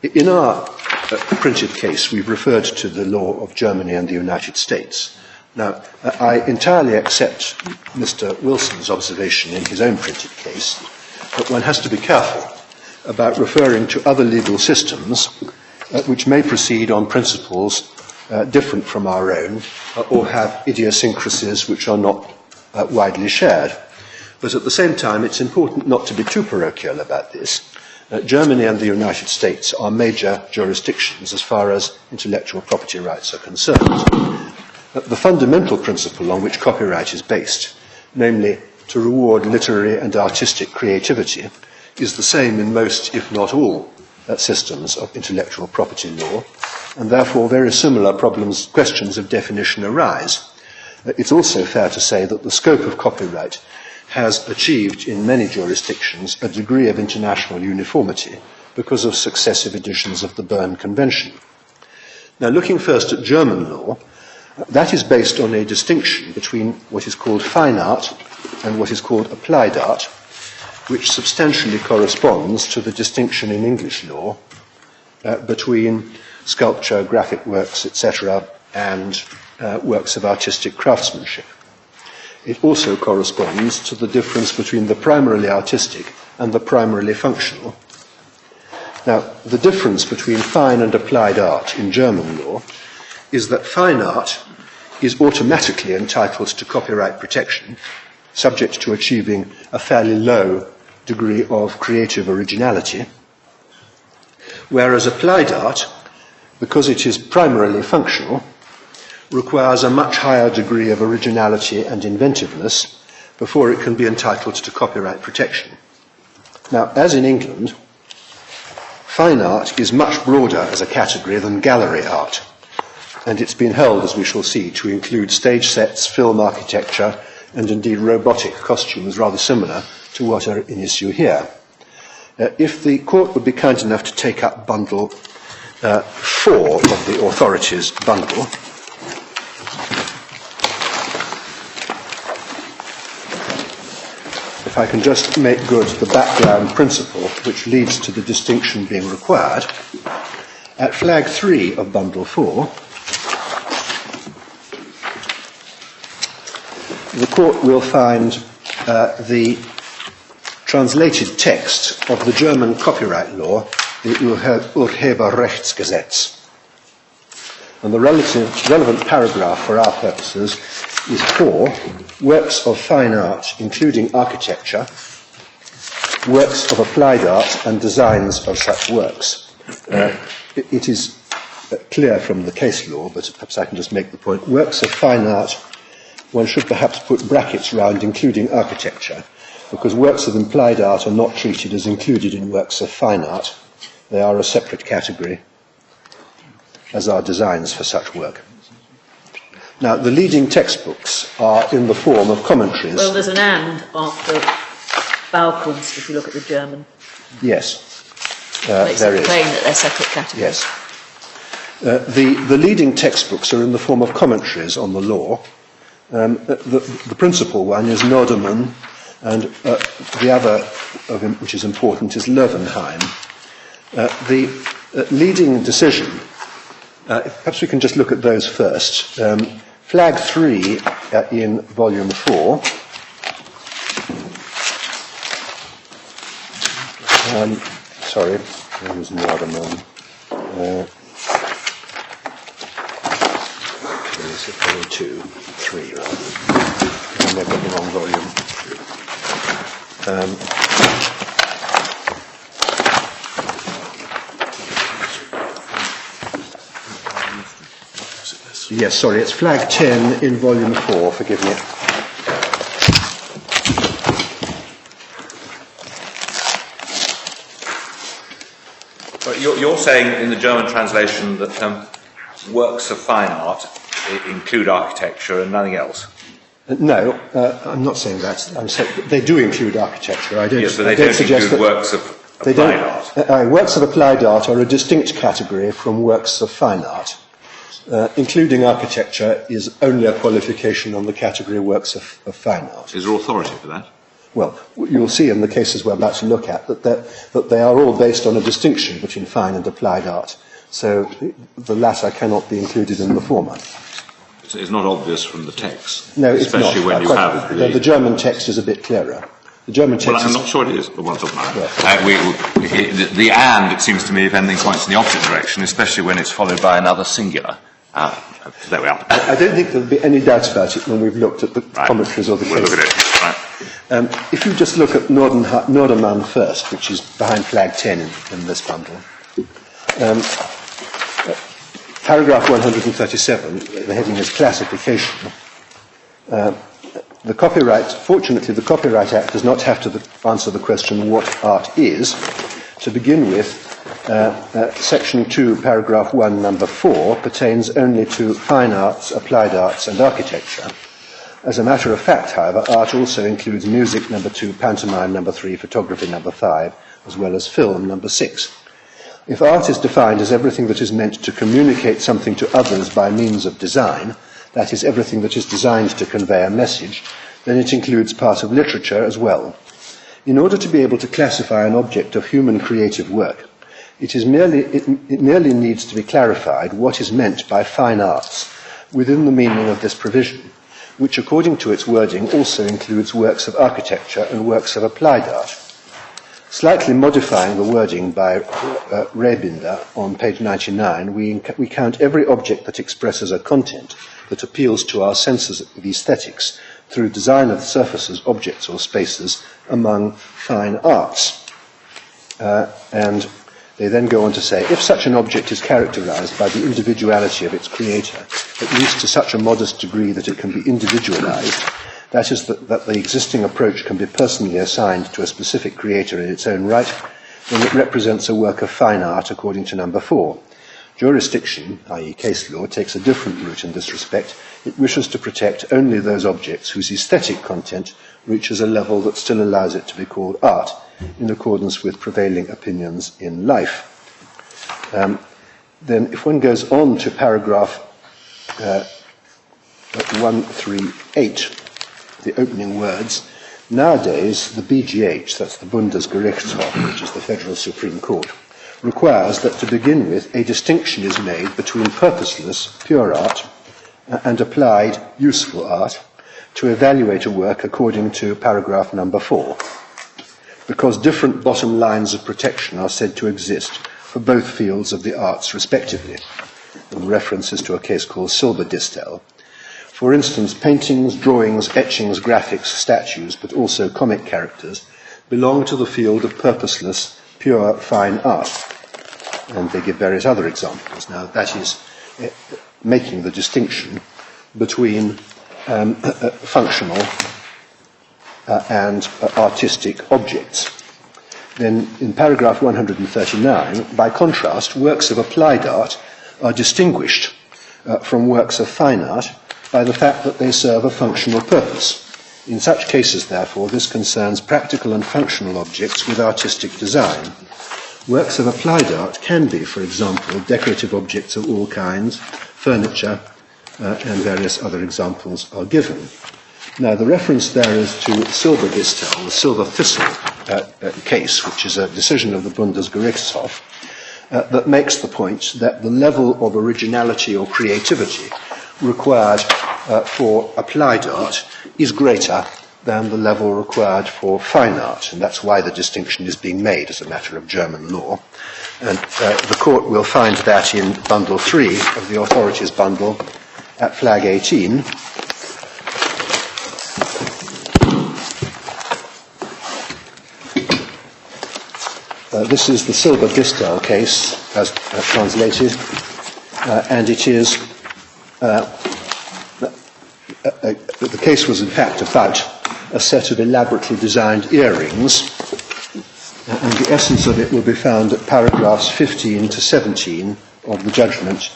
In our printed case, we've referred to the law of Germany and the United States. Now, I entirely accept Mr. Wilson's observation in his own printed case, but one has to be careful about referring to other legal systems which may proceed on principles different from our own or have idiosyncrasies which are not widely shared. But at the same time, it's important not to be too parochial about this. Germany and the United States are major jurisdictions as far as intellectual property rights are concerned. The fundamental principle on which copyright is based, namely to reward literary and artistic creativity, is the same in most, if not all, systems of intellectual property law, and therefore very similar questions of definition arise. It's also fair to say that the scope of copyright has achieved in many jurisdictions a degree of international uniformity because of successive editions of the Berne Convention. Now, looking first at German law, that is based on a distinction between what is called fine art and what is called applied art, which substantially corresponds to the distinction in English law between sculpture, graphic works, etc., and works of artistic craftsmanship. It also corresponds to the difference between the primarily artistic and the primarily functional. Now, the difference between fine and applied art in German law is that fine art is automatically entitled to copyright protection, subject to achieving a fairly low degree of creative originality, whereas applied art, because it is primarily functional, requires a much higher degree of originality and inventiveness before it can be entitled to copyright protection. Now, as in England, fine art is much broader as a category than gallery art, and it's been held, as we shall see, to include stage sets, film architecture, and indeed robotic costumes rather similar to what are in issue here. If the court would be kind enough to take up bundle 4 of the authorities bundle, if I can just make good the background principle which leads to the distinction being required, at flag 3 of bundle 4, the court will find the translated text of the German copyright law, the Urheberrechtsgesetz. And the relevant paragraph for our purposes is 4, works of fine art, including architecture, works of applied art and designs of such works. It is clear from the case law, but perhaps I can just make the point, works of fine art, one should perhaps put brackets round including architecture, because works of implied art are not treated as included in works of fine art. They are a separate category, as are designs for such work. Now, the leading textbooks are in the form of commentaries. Well, there's an and after Baukunst, if you look at the German. Yes, Makes there it is. plain that they're separate categories. Yes. The leading textbooks are in the form of commentaries on the law. The principal one is Norderman, and the other, which is important, is Löwenheim. The leading decision, perhaps we can just look at those first. Flag 3 in volume 4. Sorry, that was Norderman. Is it volume 2, 3 rather? I may have got the wrong volume. Yes, sorry, it's flag 10 in volume 4, forgive me. But you're saying in the German translation that works of fine art include architecture and nothing else? No, I'm not saying that. I'm saying they do include architecture. I don't. Yes, but they I don't don't suggest include that works of applied art. Works of applied art are a distinct category from works of fine art. Including architecture is only a qualification on the category works of fine art. Is there authority for that? Well, you'll see in the cases we're about to look at that they are all based on a distinction between fine and applied art. So the latter cannot be included in the former. It's not obvious from the text. No, it's not. Especially when you have the German text is a bit clearer. The German text. Well, I'm not sure it is, but we'll talk about it. The and, it seems to me, if anything points in the opposite direction, especially when it's followed by another singular. There we are. I don't think there'll be any doubt about it when we've looked at the commentaries or the We'll case. look at it. Right. If you just look at Norderman first, which is behind flag 10 in this bundle, paragraph 137, the heading is classification. Fortunately, the Copyright Act does not have to answer the question what art is. To begin with, Section 2, paragraph 1, number 4, pertains only to fine arts, applied arts and architecture. As a matter of fact, however, art also includes music, number 2, pantomime, number 3, photography, number 5, as well as film, number 6. If art is defined as everything that is meant to communicate something to others by means of design, that is, everything that is designed to convey a message, then it includes part of literature as well. In order to be able to classify an object of human creative work, it merely needs to be clarified what is meant by fine arts within the meaning of this provision, which according to its wording also includes works of architecture and works of applied art. Slightly modifying the wording by Rebinder on page 99, we count every object that expresses a content that appeals to our senses of aesthetics through design of surfaces, objects or spaces among fine arts. And they then go on to say, if such an object is characterized by the individuality of its creator, at least to such a modest degree that it can be individualized, that is, that the existing approach can be personally assigned to a specific creator in its own right, then it represents a work of fine art according to number 4. Jurisdiction, i.e. case law, takes a different route in this respect. It wishes to protect only those objects whose aesthetic content reaches a level that still allows it to be called art, in accordance with prevailing opinions in life. Then if one goes on to paragraph 138, the opening words, nowadays the BGH, that's the Bundesgerichtshof, which is the Federal Supreme Court, requires that to begin with a distinction is made between purposeless, pure art and applied, useful art to evaluate a work according to paragraph number 4, because different bottom lines of protection are said to exist for both fields of the arts respectively, and references to a case called Silberdistel. For instance, paintings, drawings, etchings, graphics, statues, but also comic characters belong to the field of purposeless, pure, fine art. And they give various other examples. Now, that is making the distinction between functional and artistic objects. Then, in paragraph 139, by contrast, works of applied art are distinguished from works of fine art by the fact that they serve a functional purpose. In such cases, therefore, this concerns practical and functional objects with artistic design. Works of applied art can be, for example, decorative objects of all kinds, furniture, and various other examples are given. Now, the reference there is to Silbergistel, the silver thistle case, which is a decision of the Bundesgerichtshof, that makes the point that the level of originality or creativity required for applied art is greater than the level required for fine art, and that's why the distinction is being made as a matter of German law. And the court will find that in Bundle 3 of the Authorities Bundle at flag 18. This is the Silbergistel case, as translated, and it is the case was in fact about a set of elaborately designed earrings, and the essence of it will be found at paragraphs 15 to 17 of the judgment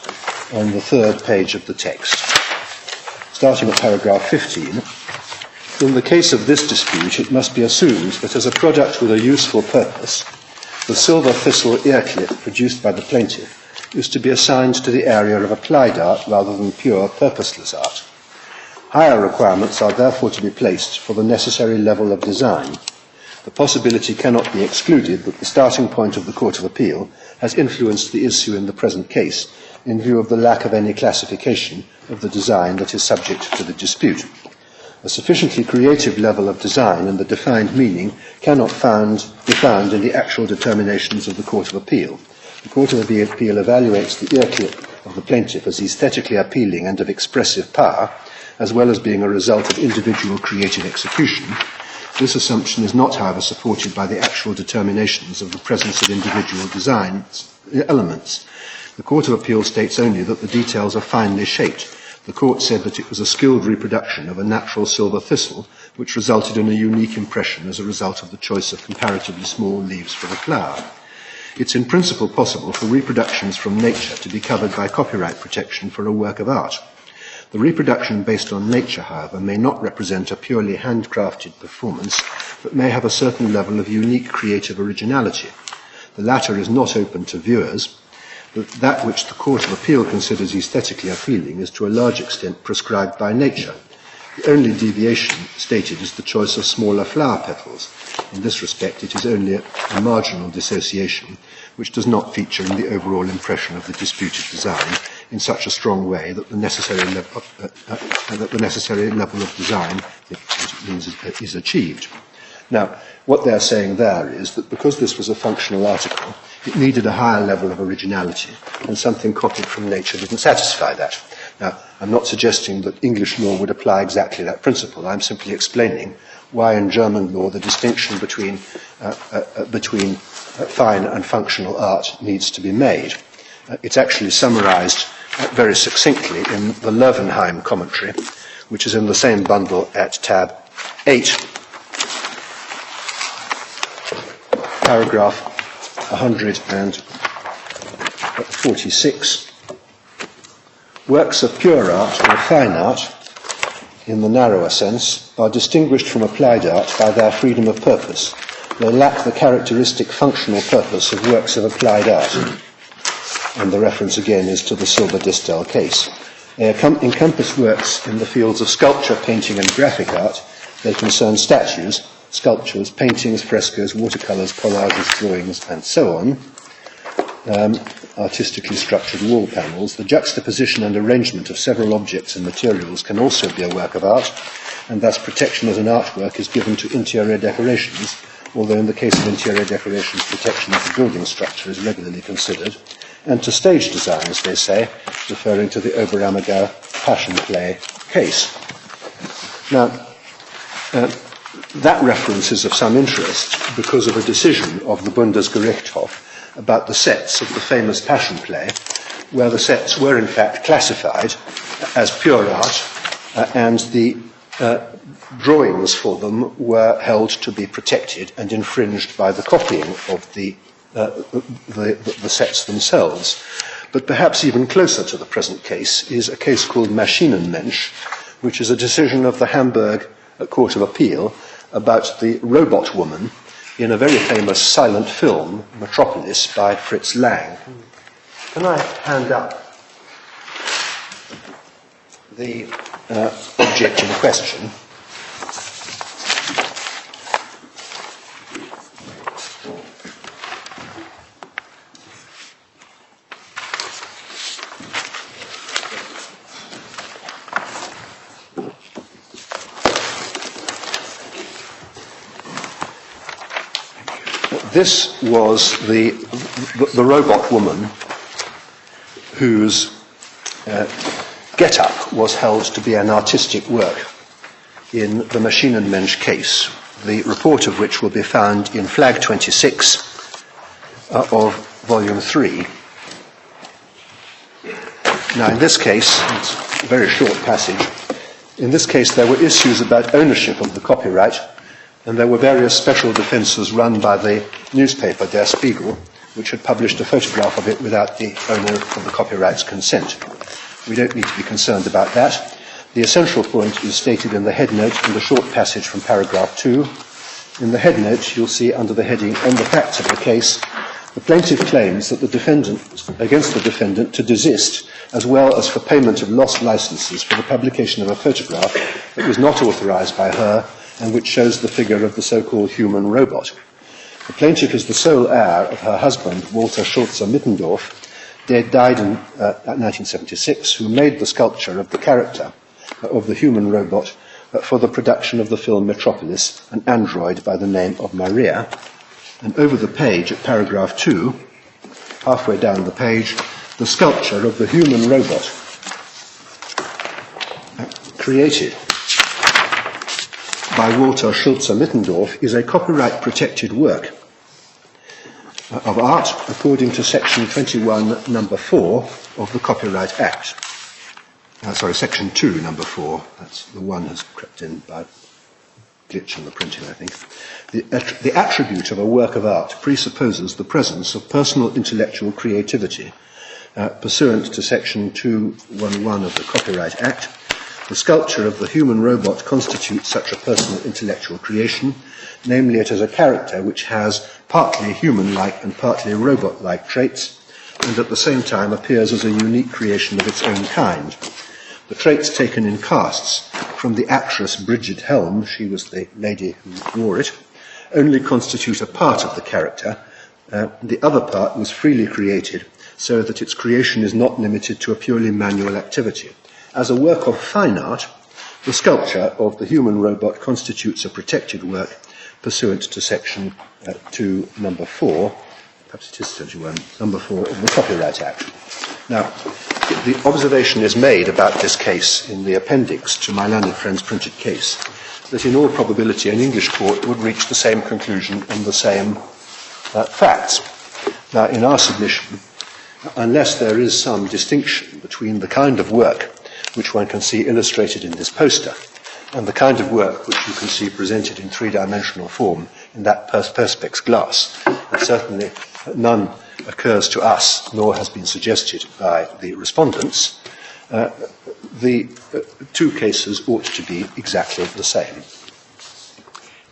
on the third page of the text. Starting at paragraph 15, in the case of this dispute, it must be assumed that as a product with a useful purpose, the silver thistle earclip produced by the plaintiff is to be assigned to the area of applied art rather than pure purposeless art. Higher requirements are therefore to be placed for the necessary level of design. The possibility cannot be excluded that the starting point of the Court of Appeal has influenced the issue in the present case in view of the lack of any classification of the design that is subject to the dispute. A sufficiently creative level of design and the defined meaning cannot be found in the actual determinations of the Court of Appeal. The Court of Appeal evaluates the earclip of the plaintiff as aesthetically appealing and of expressive power, as well as being a result of individual creative execution. This assumption is not, however, supported by the actual determinations of the presence of individual design elements. The Court of Appeal states only that the details are finely shaped. The Court said that it was a skilled reproduction of a natural silver thistle, which resulted in a unique impression as a result of the choice of comparatively small leaves for the flower. It's in principle possible for reproductions from nature to be covered by copyright protection for a work of art. The reproduction based on nature, however, may not represent a purely handcrafted performance, but may have a certain level of unique creative originality. The latter is not open to viewers, but that which the Court of Appeal considers aesthetically appealing is to a large extent prescribed by nature. The only deviation stated is the choice of smaller flower petals. In this respect, it is only a marginal dissociation, which does not feature in the overall impression of the disputed design in such a strong way that the necessary level of design is achieved. Now, what they're saying there is that because this was a functional article, it needed a higher level of originality, and something copied from nature didn't satisfy that. Now, I'm not suggesting that English law would apply exactly that principle. I'm simply explaining why in German law the distinction between fine and functional art needs to be made. It's actually summarized very succinctly in the Löwenheim commentary, which is in the same bundle at tab 8, paragraph 146. Works of pure art or fine art, in the narrower sense, are distinguished from applied art by their freedom of purpose. They lack the characteristic functional purpose of works of applied art. And the reference again is to the Silbergistel case. They encompass works in the fields of sculpture, painting and graphic art. They concern statues, sculptures, paintings, frescoes, watercolours, collages, drawings and so on. Artistically structured wall panels. The juxtaposition and arrangement of several objects and materials can also be a work of art, and thus protection as an artwork is given to interior decorations, although in the case of interior decorations protection of the building structure is regularly considered, and to stage designs, they say, referring to the Oberammergau Passion Play case. Now, That reference is of some interest because of a decision of the Bundesgerichtshof about the sets of the famous Passion play, where the sets were in fact classified as pure art, and the drawings for them were held to be protected and infringed by the copying of the sets themselves. But perhaps even closer to the present case is a case called Maschinenmensch, which is a decision of the Hamburg Court of Appeal about the robot woman in a very famous silent film, Metropolis, by Fritz Lang. Can I hand up the object in question? This was the robot woman whose get-up was held to be an artistic work in the Maschinenmensch case, the report of which will be found in Flag 26 of Volume 3. Now, in this case, it's a very short passage. In this case, there were issues about ownership of the copyright, and there were various special defences run by the newspaper Der Spiegel, which had published a photograph of it without the owner of the copyright's consent. We don't need to be concerned about that. The essential point is stated in the headnote in the short passage from paragraph 2. In the headnote, you'll see under the heading, "On the facts of the case," the plaintiff claims that against the defendant to desist, as well as for payment of lost licenses for the publication of a photograph that was not authorised by her and which shows the figure of the so-called human robot. The plaintiff is the sole heir of her husband, Walter Schulze-Mittendorf, died in 1976, who made the sculpture of the character of the human robot for the production of the film Metropolis, an android by the name of Maria. And over the page at paragraph 2, halfway down the page, the sculpture of the human robot created by Walter Schulze-Mittendorf is a copyright-protected work of art according to Section 21, Number 4 of the Copyright Act. Section 2, Number 4. That's the one has crept in by glitch in the printing, I think. The attribute of a work of art presupposes the presence of personal intellectual creativity pursuant to Section 211 of the Copyright Act. The sculpture of the human robot constitutes such a personal intellectual creation, namely it has a character which has partly human-like and partly robot-like traits, and at the same time appears as a unique creation of its own kind. The traits taken in casts from the actress Bridget Helm, she was the lady who wore it, only constitute a part of the character. The other part was freely created, so that its creation is not limited to a purely manual activity. As a work of fine art, the sculpture of the human robot constitutes a protected work pursuant to Section 2, Number 4, perhaps it is 21, Number 4 of the Copyright Act. Now, the observation is made about this case in the appendix to my learned friend's printed case, that in all probability an English court would reach the same conclusion on the same facts. Now, in our submission, unless there is some distinction between the kind of work which one can see illustrated in this poster and the kind of work which you can see presented in three-dimensional form in that Perspex glass, and certainly none occurs to us, nor has been suggested by the respondents, the two cases ought to be exactly the same.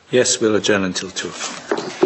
Yes, we'll adjourn until 2 o'clock.